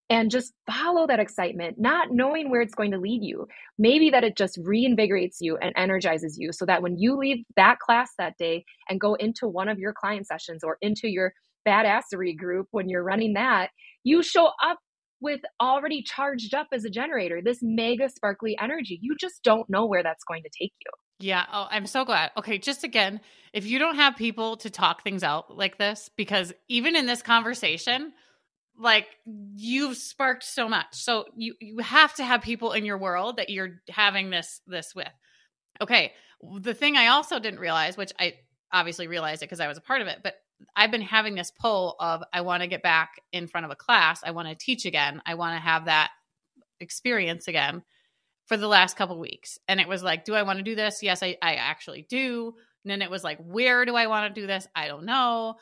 and just follow that excitement, not knowing where it's going to lead you. Maybe that it just reinvigorates you and energizes you so that when you leave that class that day and go into one of your client sessions or into your badassery group when you're running that, you show up with already charged up as a generator, this mega sparkly energy. You just don't know where that's going to take you. Yeah. Oh, I'm so glad. Okay. Just again, if you don't have people to talk things out like this, because even in this conversation, like you've sparked so much. So you have to have people in your world that you're having this with. Okay. The thing I also didn't realize, which I obviously realized it because I was a part of it, but I've been having this pull of, I want to get back in front of a class. I want to teach again. I want to have that experience again for the last couple of weeks. And it was like, do I want to do this? Yes, I actually do. And then it was like, where do I want to do this? I don't know.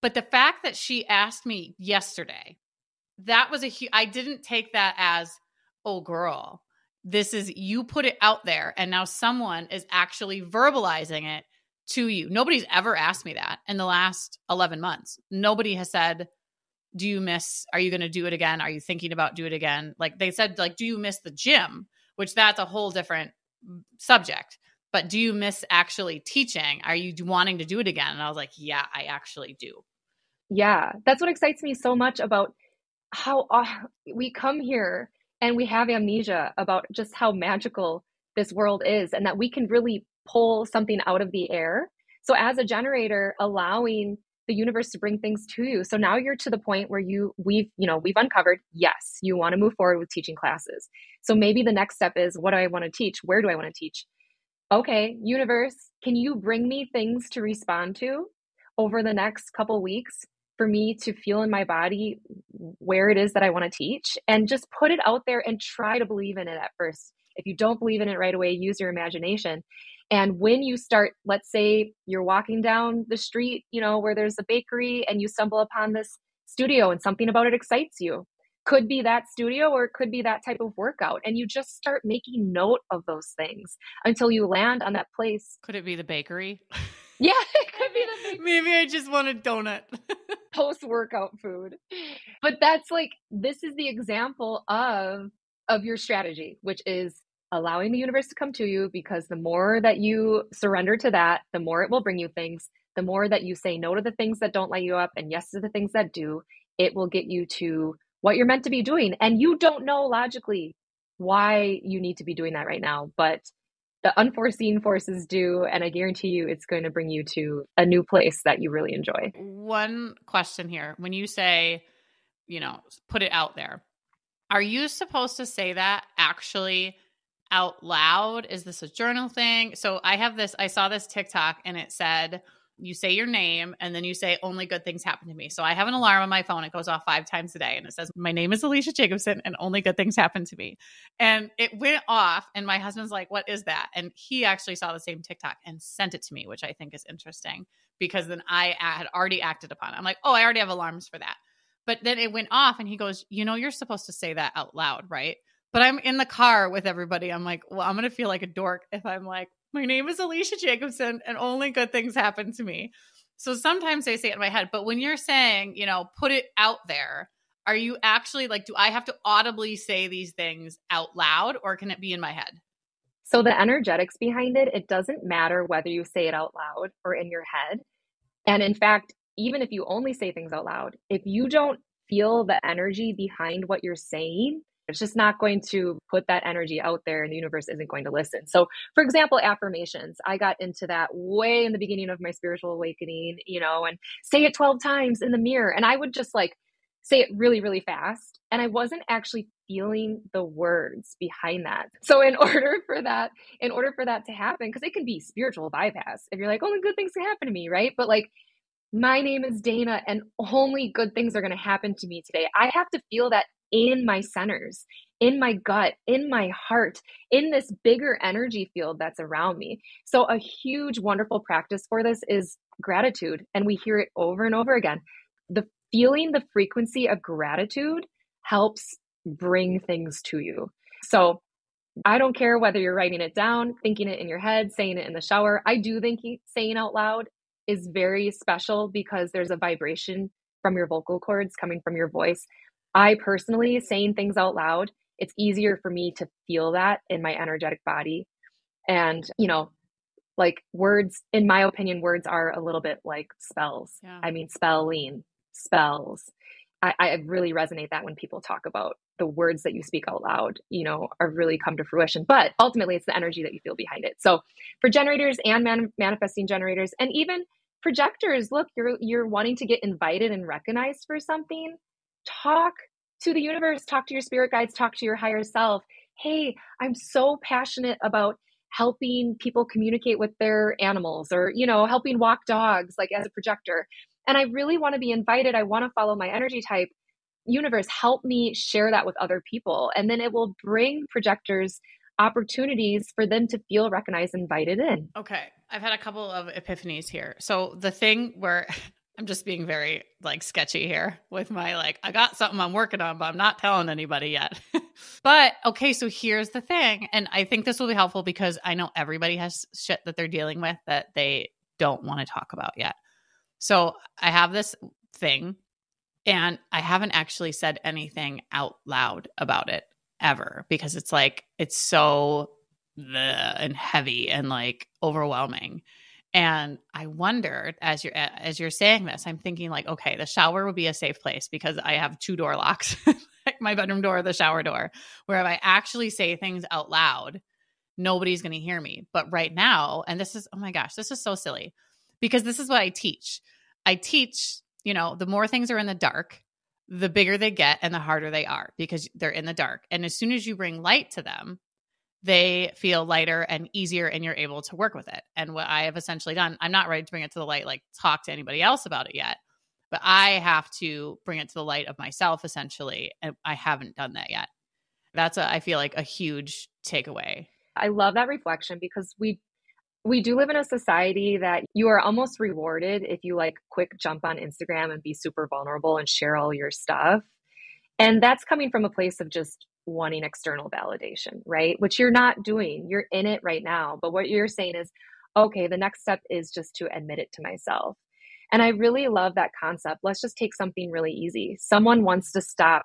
But the fact that she asked me yesterday, that was I didn't take that as, oh girl, this is, you put it out there and now someone is actually verbalizing it to you. Nobody's ever asked me that in the last 11 months. Nobody has said, are you going to do it again? Are you thinking about do it again? Like they said, like, do you miss the gym? Which that's a whole different subject. But do you miss actually teaching? Are you wanting to do it again? And I was like, yeah, I actually do. Yeah, that's what excites me so much about how we come here and we have amnesia about just how magical this world is and that we can really pull something out of the air. So as a generator, allowing the universe to bring things to you. So now you're to the point where we've uncovered, yes, you want to move forward with teaching classes. So maybe the next step is, what do I want to teach? Where do I want to teach? Okay, universe, can you bring me things to respond to over the next couple weeks for me to feel in my body where it is that I want to teach, and just put it out there and try to believe in it at first. If you don't believe in it right away, use your imagination. And when you start, let's say you're walking down the street, where there's a bakery and you stumble upon this studio and something about it excites you. Could be that studio or it could be that type of workout. And you just start making note of those things until you land on that place. Could it be the bakery? Yeah, it could be the bakery. Maybe I just want a donut. Post-workout food. But that's like, this is the example of your strategy, which is allowing the universe to come to you, because the more that you surrender to that, the more it will bring you things. The more that you say no to the things that don't light you up and yes to the things that do, it will get you to what you're meant to be doing. And you don't know logically why you need to be doing that right now, but the unforeseen forces do. And I guarantee you it's going to bring you to a new place that you really enjoy. One question here. When you say, put it out there, are you supposed to say that actually out loud? Is this a journal thing? So I saw this TikTok and it said, you say your name and then you say, only good things happen to me. So I have an alarm on my phone. It goes off 5 times a day and it says, my name is Alecia Jacobson and only good things happen to me. And it went off and my husband's like, what is that? And he actually saw the same TikTok and sent it to me, which I think is interesting because then I had already acted upon it. I'm like, oh, I already have alarms for that. But then it went off and he goes, you're supposed to say that out loud, right? But I'm in the car with everybody. I'm like, well, I'm going to feel like a dork if I'm like, my name is Alecia Jacobson and only good things happen to me. So sometimes I say it in my head. But when you're saying, put it out there, are you actually like, do I have to audibly say these things out loud or can it be in my head? So the energetics behind it, it doesn't matter whether you say it out loud or in your head. And in fact, even if you only say things out loud, if you don't feel the energy behind what you're saying, it's just not going to put that energy out there and the universe isn't going to listen. So, for example, affirmations. I got into that way in the beginning of my spiritual awakening, and say it 12 times in the mirror. And I would just like say it really, really fast. And I wasn't actually feeling the words behind that. So in order for that to happen, because it can be spiritual bypass. If you're like, only good things can happen to me, right? But like, my name is Dayna and only good things are going to happen to me today. I have to feel that in my centers, in my gut, in my heart, in this bigger energy field that's around me. So a huge, wonderful practice for this is gratitude. And we hear it over and over again. The frequency of gratitude helps bring things to you. So I don't care whether you're writing it down, thinking it in your head, saying it in the shower. I do think saying out loud is very special because there's a vibration from your vocal cords coming from your voice. I personally, saying things out loud, it's easier for me to feel that in my energetic body. And, like words, in my opinion, words are a little bit like spells. Yeah. I mean, spells. I really resonate that when people talk about the words that you speak out loud, are really come to fruition. But ultimately, it's the energy that you feel behind it. So for generators and manifesting generators, and even projectors, look, you're wanting to get invited and recognized for something. Talk to the universe, talk to your spirit guides, talk to your higher self. Hey, I'm so passionate about helping people communicate with their animals or, helping walk dogs, like as a projector. And I really want to be invited. I want to follow my energy type. Universe, help me share that with other people. And then it will bring projectors opportunities for them to feel recognized and invited in. Okay. I've had a couple of epiphanies here. So the thing where I'm just being very like sketchy here with my I got something I'm working on, but I'm not telling anybody yet. But okay, so here's the thing. And I think this will be helpful because I know everybody has shit that they're dealing with that they don't want to talk about yet. So I have this thing and I haven't actually said anything out loud about it ever because it's so and heavy and overwhelming. And I wondered as you're saying this, I'm thinking okay, the shower would be a safe place because I have 2 door locks, my bedroom door, the shower door, where if I actually say things out loud, nobody's going to hear me. But right now, and this is, oh my gosh, this is so silly because this is what I teach. I teach, the more things are in the dark, the bigger they get and the harder they are because they're in the dark. And as soon as you bring light to them, they feel lighter and easier and you're able to work with it. And what I have essentially done, I'm not ready to bring it to the light, talk to anybody else about it yet, but I have to bring it to the light of myself essentially. And I haven't done that yet. That's I feel like a huge takeaway. I love that reflection because we do live in a society that you are almost rewarded if you quick jump on Instagram and be super vulnerable and share all your stuff. And that's coming from a place of just wanting external validation, right? Which you're not doing. You're in it right now. But what you're saying is, okay, the next step is just to admit it to myself. And I really love that concept. Let's just take something really easy. Someone wants to stop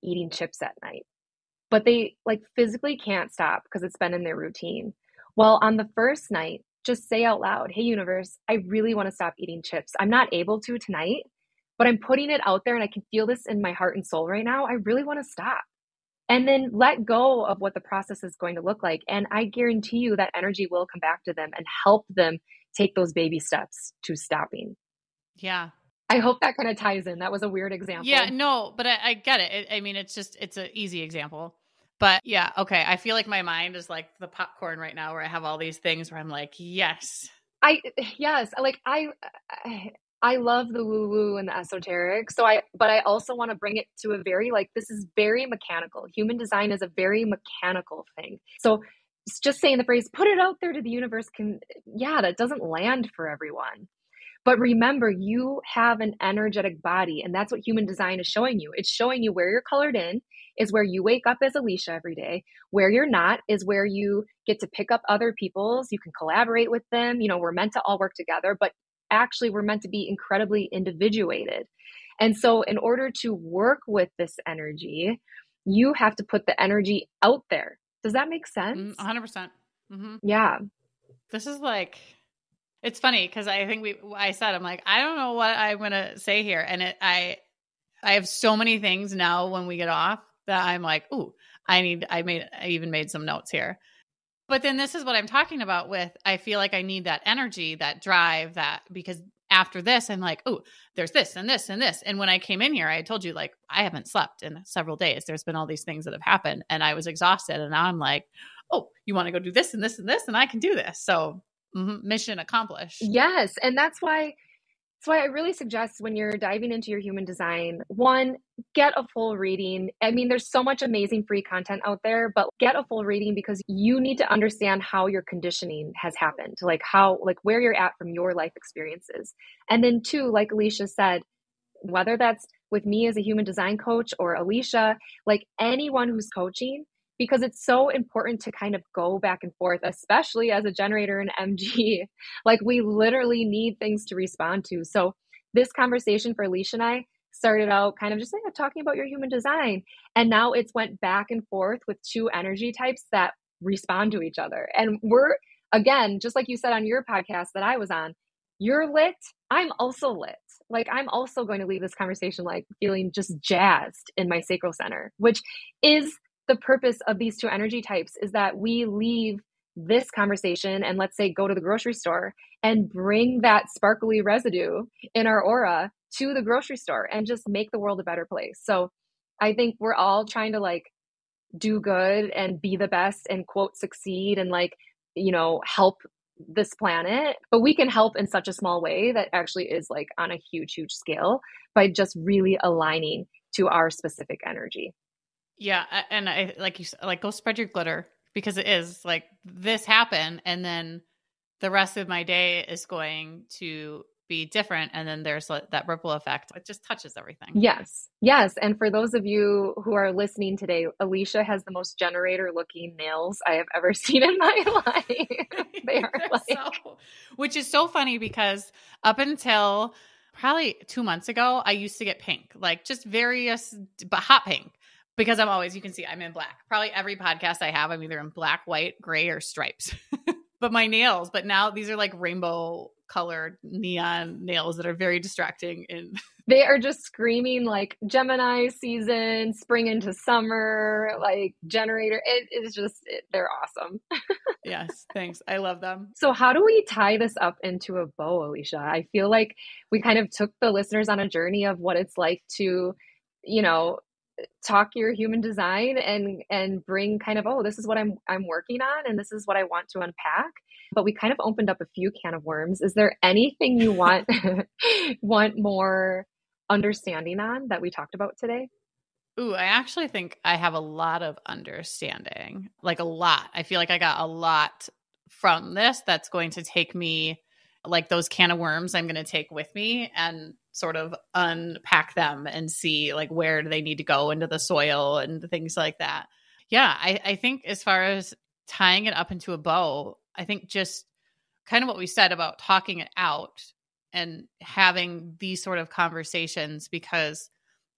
eating chips at night, but they physically can't stop because it's been in their routine. Well, on the first night, just say out loud, hey, universe, I really want to stop eating chips. I'm not able to tonight, but I'm putting it out there and I can feel this in my heart and soul right now. I really want to stop. And then let go of what the process is going to look like. And I guarantee you that energy will come back to them and help them take those baby steps to stopping. Yeah. I hope that kind of ties in. That was a weird example. Yeah, no, but I get it. I mean, it's an easy example. But yeah, okay. I feel like my mind is like the popcorn right now where I have all these things where I'm like, yes. I love the woo-woo and the esoteric. But I also want to bring it to a very, this is very mechanical. Human design is a very mechanical thing. So just saying the phrase, put it out there to the universe that doesn't land for everyone. But remember, you have an energetic body, and that's what human design is showing you. It's showing you where you're colored in is where you wake up as Alecia every day. Where you're not is where you get to pick up other people's. You can collaborate with them. You know, we're meant to all work together, but actually we're meant to be incredibly individuated. And so in order to work with this energy, you have to put the energy out there. Does that make sense? 100%. Mm-hmm. Yeah. This is like, it's funny because I think I said, I'm like, I don't know what I'm going to say here. And I have so many things now when we get off that I'm like, ooh, I even made some notes here. But then this is what I'm talking about with, I feel like I need that energy, that drive, because after this, I'm like, oh, there's this and this and this. And when I came in here, I told you, like, I haven't slept in several days. There's been all these things that have happened and I was exhausted. And now I'm like, oh, you want to go do this and this and this, and I can do this. So mission accomplished. Yes. And that's why I really suggest when you're diving into your human design, one, get a full reading. I mean, there's so much amazing free content out there, but get a full reading because you need to understand how your conditioning has happened, like where you're at from your life experiences. And then two, like Alecia said, whether that's with me as a human design coach or Alecia, like anyone who's coaching, because it's so important to kind of go back and forth, especially as a generator and MG. Like we literally need things to respond to. So this conversation for Alecia and I started out kind of just like talking about your human design. And now it's went back and forth with two energy types that respond to each other. And we're, again, just like you said on your podcast that I was on, you're lit. I'm also lit. Like I'm also going to leave this conversation like feeling just jazzed in my sacral center, which is the purpose of these two energy types, is that we leave this conversation and let's say go to the grocery store and bring that sparkly residue in our aura to the grocery store and just make the world a better place. So I think we're all trying to like do good and be the best and quote succeed and like, you know, help this planet, but we can help in such a small way that actually is like on a huge, huge scale by just really aligning to our specific energy. Yeah. And I, like you said, like go spread your glitter because it is like this happened. And then the rest of my day is going to be different. And then there's that ripple effect. It just touches everything. Yes. Yes. And for those of you who are listening today, Alecia has the most generator looking nails I have ever seen in my life. They are like, which is so funny because up until probably 2 months ago, I used to get pink, like just various, but hot pink. Because I'm always, you can see I'm in black. Probably every podcast I have, I'm either in black, white, gray, or stripes. But my nails, but now these are like rainbow colored neon nails that are very distracting. And they are just screaming like Gemini season, spring into summer, like generator. It is just, they're awesome. Yes, thanks. I love them. So how do we tie this up into a bow, Alecia? I feel like we kind of took the listeners on a journey of what it's like to, you know, talk your human design and bring kind of, oh, this is what I'm working on and this is what I want to unpack. But we kind of opened up a few can of worms. Is there anything you want more understanding on that we talked about today? Ooh, I actually think I have a lot of understanding, like a lot. I feel like I got a lot from this that's going to take me, like those can of worms I'm going to take with me and sort of unpack them and see like where do they need to go into the soil and things like that. Yeah, I think as far as tying it up into a bow, I think just kind of what we said about talking it out and having these sort of conversations, because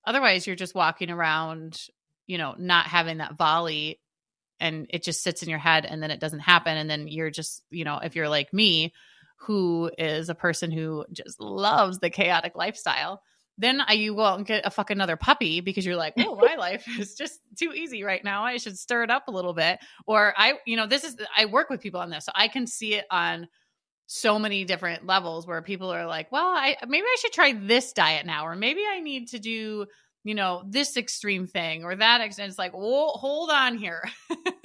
otherwise you're just walking around, you know, not having that volley and it just sits in your head and then it doesn't happen. And then you're just, you know, if you're like me, who is a person who just loves the chaotic lifestyle, then you go out and get a fucking another puppy because you're like, oh, my life is just too easy right now. I should stir it up a little bit. Or I work with people on this, so I can see it on so many different levels where people are like, well, maybe I should try this diet now, or maybe I need to do, you know, this extreme thing or that. It's like, whoa, hold on here.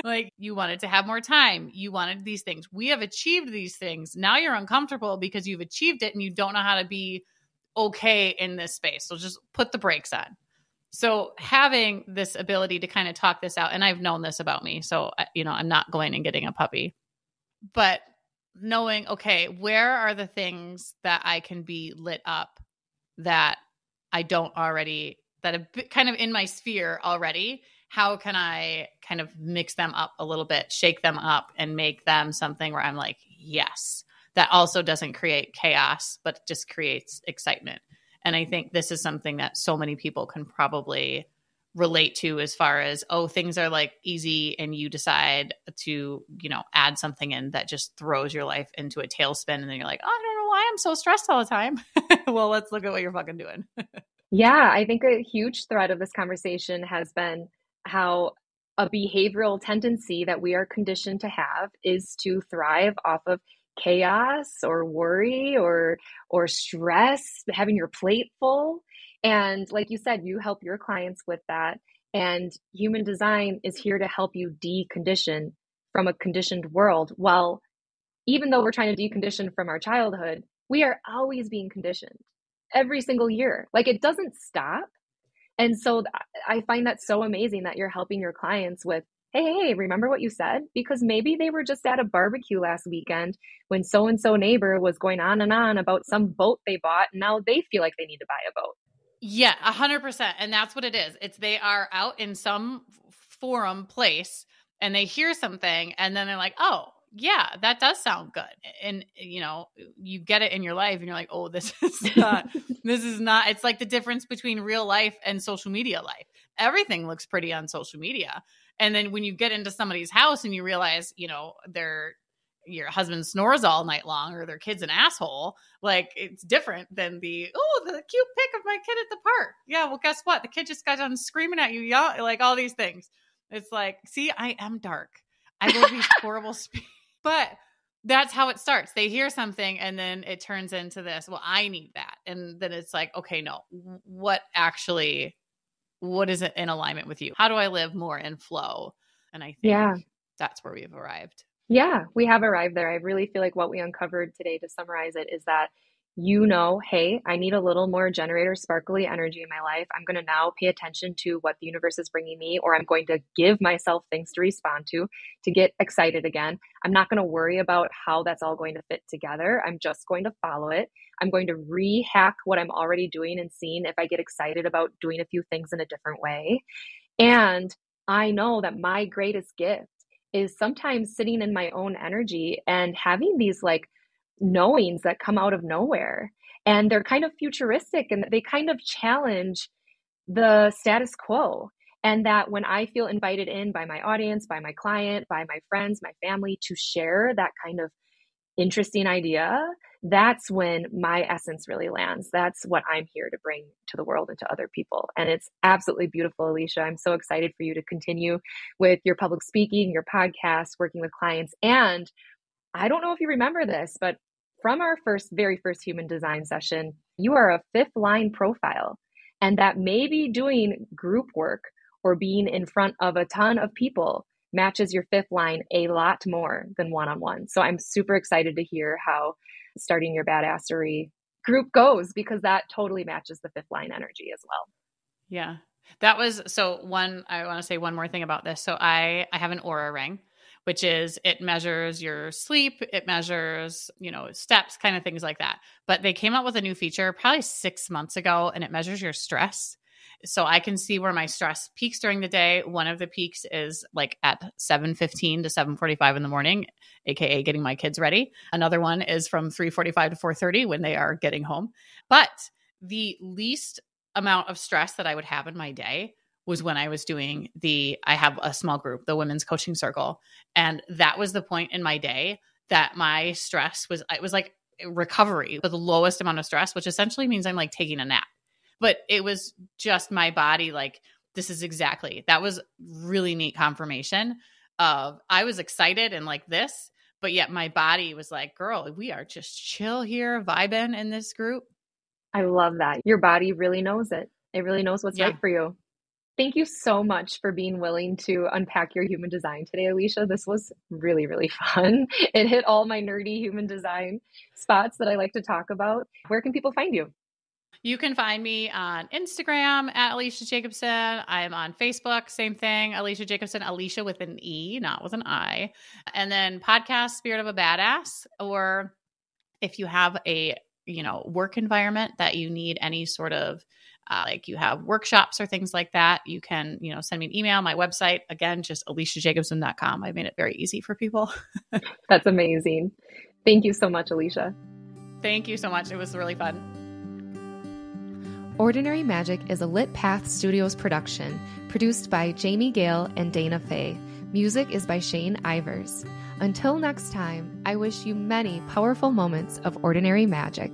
Like you wanted to have more time. You wanted these things. We have achieved these things. Now you're uncomfortable because you've achieved it and you don't know how to be okay in this space. So just put the brakes on. So having this ability to kind of talk this out, and I've known this about me. So, you know, I'm not going and getting a puppy, but knowing, okay, where are the things that I can be lit up that I don't already, that are kind of in my sphere already? How can I kind of mix them up a little bit, shake them up, and make them something where I'm like, yes, that also doesn't create chaos, but just creates excitement. And I think this is something that so many people can probably relate to, as far as, oh, things are like easy and you decide to, add something in that just throws your life into a tailspin. And then you're like, oh, I don't know why I'm so stressed all the time. Well, let's look at what you're fucking doing. Yeah, I think a huge thread of this conversation has been how a behavioral tendency that we are conditioned to have is to thrive off of chaos or worry or stress, having your plate full. And like you said, you help your clients with that. And human design is here to help you decondition from a conditioned world. Well, even though we're trying to decondition from our childhood, we are always being conditioned every single year. Like, it doesn't stop. And so I find that so amazing that you're helping your clients with, hey, remember what you said? Because maybe they were just at a barbecue last weekend when so-and-so neighbor was going on and on about some boat they bought. And now they feel like they need to buy a boat. Yeah, 100%. And that's what it is. They are out in some forum place and they hear something and then they're like, oh, yeah, that does sound good. And, you get it in your life and you're like, oh, this is not, it's like the difference between real life and social media life. Everything looks pretty on social media. And then when you get into somebody's house and you realize, your husband snores all night long or their kid's an asshole, like, it's different than the cute pic of my kid at the park. Yeah, well, guess what? The kid just got done screaming at you, like all these things. It's like, see, I am dark. I go these horrible but that's how it starts. They hear something and then it turns into this, well, I need that. And then it's like, okay, no, what is it in alignment with you? How do I live more in flow? And I think that's where we've arrived. Yeah, we have arrived there. I really feel like what we uncovered today, to summarize it, is that, hey, I need a little more generator sparkly energy in my life. I'm going to now pay attention to what the universe is bringing me, or I'm going to give myself things to respond to get excited again. I'm not going to worry about how that's all going to fit together. I'm just going to follow it. I'm going to rehack what I'm already doing and seeing if I get excited about doing a few things in a different way. And I know that my greatest gift is sometimes sitting in my own energy and having these like knowings that come out of nowhere. And they're kind of futuristic and they kind of challenge the status quo. And that when I feel invited in by my audience, by my client, by my friends, my family, to share that kind of interesting idea, that's when my essence really lands. That's what I'm here to bring to the world and to other people. And it's absolutely beautiful, Alecia. I'm so excited for you to continue with your public speaking, your podcast, working with clients. And I don't know if you remember this, but from our very first human design session, you are a 5th line profile. And that maybe doing group work or being in front of a ton of people matches your 5th line a lot more than one-on-one. So I'm super excited to hear how starting your badassery group goes, because that totally matches the 5th line energy as well. Yeah. That was, I want to say one more thing about this. So I have an aura ring, which is, it measures your sleep, it measures, steps, kind of things like that. But they came out with a new feature probably 6 months ago, and it measures your stress. So I can see where my stress peaks during the day. One of the peaks is like at 7:15 to 7:45 in the morning, AKA getting my kids ready. Another one is from 3:45 to 4:30 when they are getting home. But the least amount of stress that I would have in my day was when I was doing I have a small group, the Women's Coaching Circle. And that was the point in my day that my stress it was like recovery, but the lowest amount of stress, which essentially means I'm like taking a nap. But it was just my body, like, that was really neat confirmation of, I was excited and like this, but yet my body was like, girl, we are just chill here, vibing in this group. I love that. Your body really knows it. It really knows what's right for you. Thank you so much for being willing to unpack your human design today, Alecia. This was really, really fun. It hit all my nerdy human design spots that I like to talk about. Where can people find you? You can find me on Instagram at Alecia Jacobson. I'm on Facebook, same thing, Alecia Jacobson, Alecia with an E, not with an I. And then podcast Spirit of a Badass, or if you have a, work environment that you need any sort of like you have workshops or things like that, you can, send me an email. My website, again, just aleciajacobson.com. I made it very easy for people. That's amazing. Thank you so much, Alecia. Thank you so much. It was really fun. Ordinary Magic is a Lit Path Studios production, produced by Jamie Gale and Dayna Faye. Music is by Shane Ivers. Until next time, I wish you many powerful moments of ordinary magic.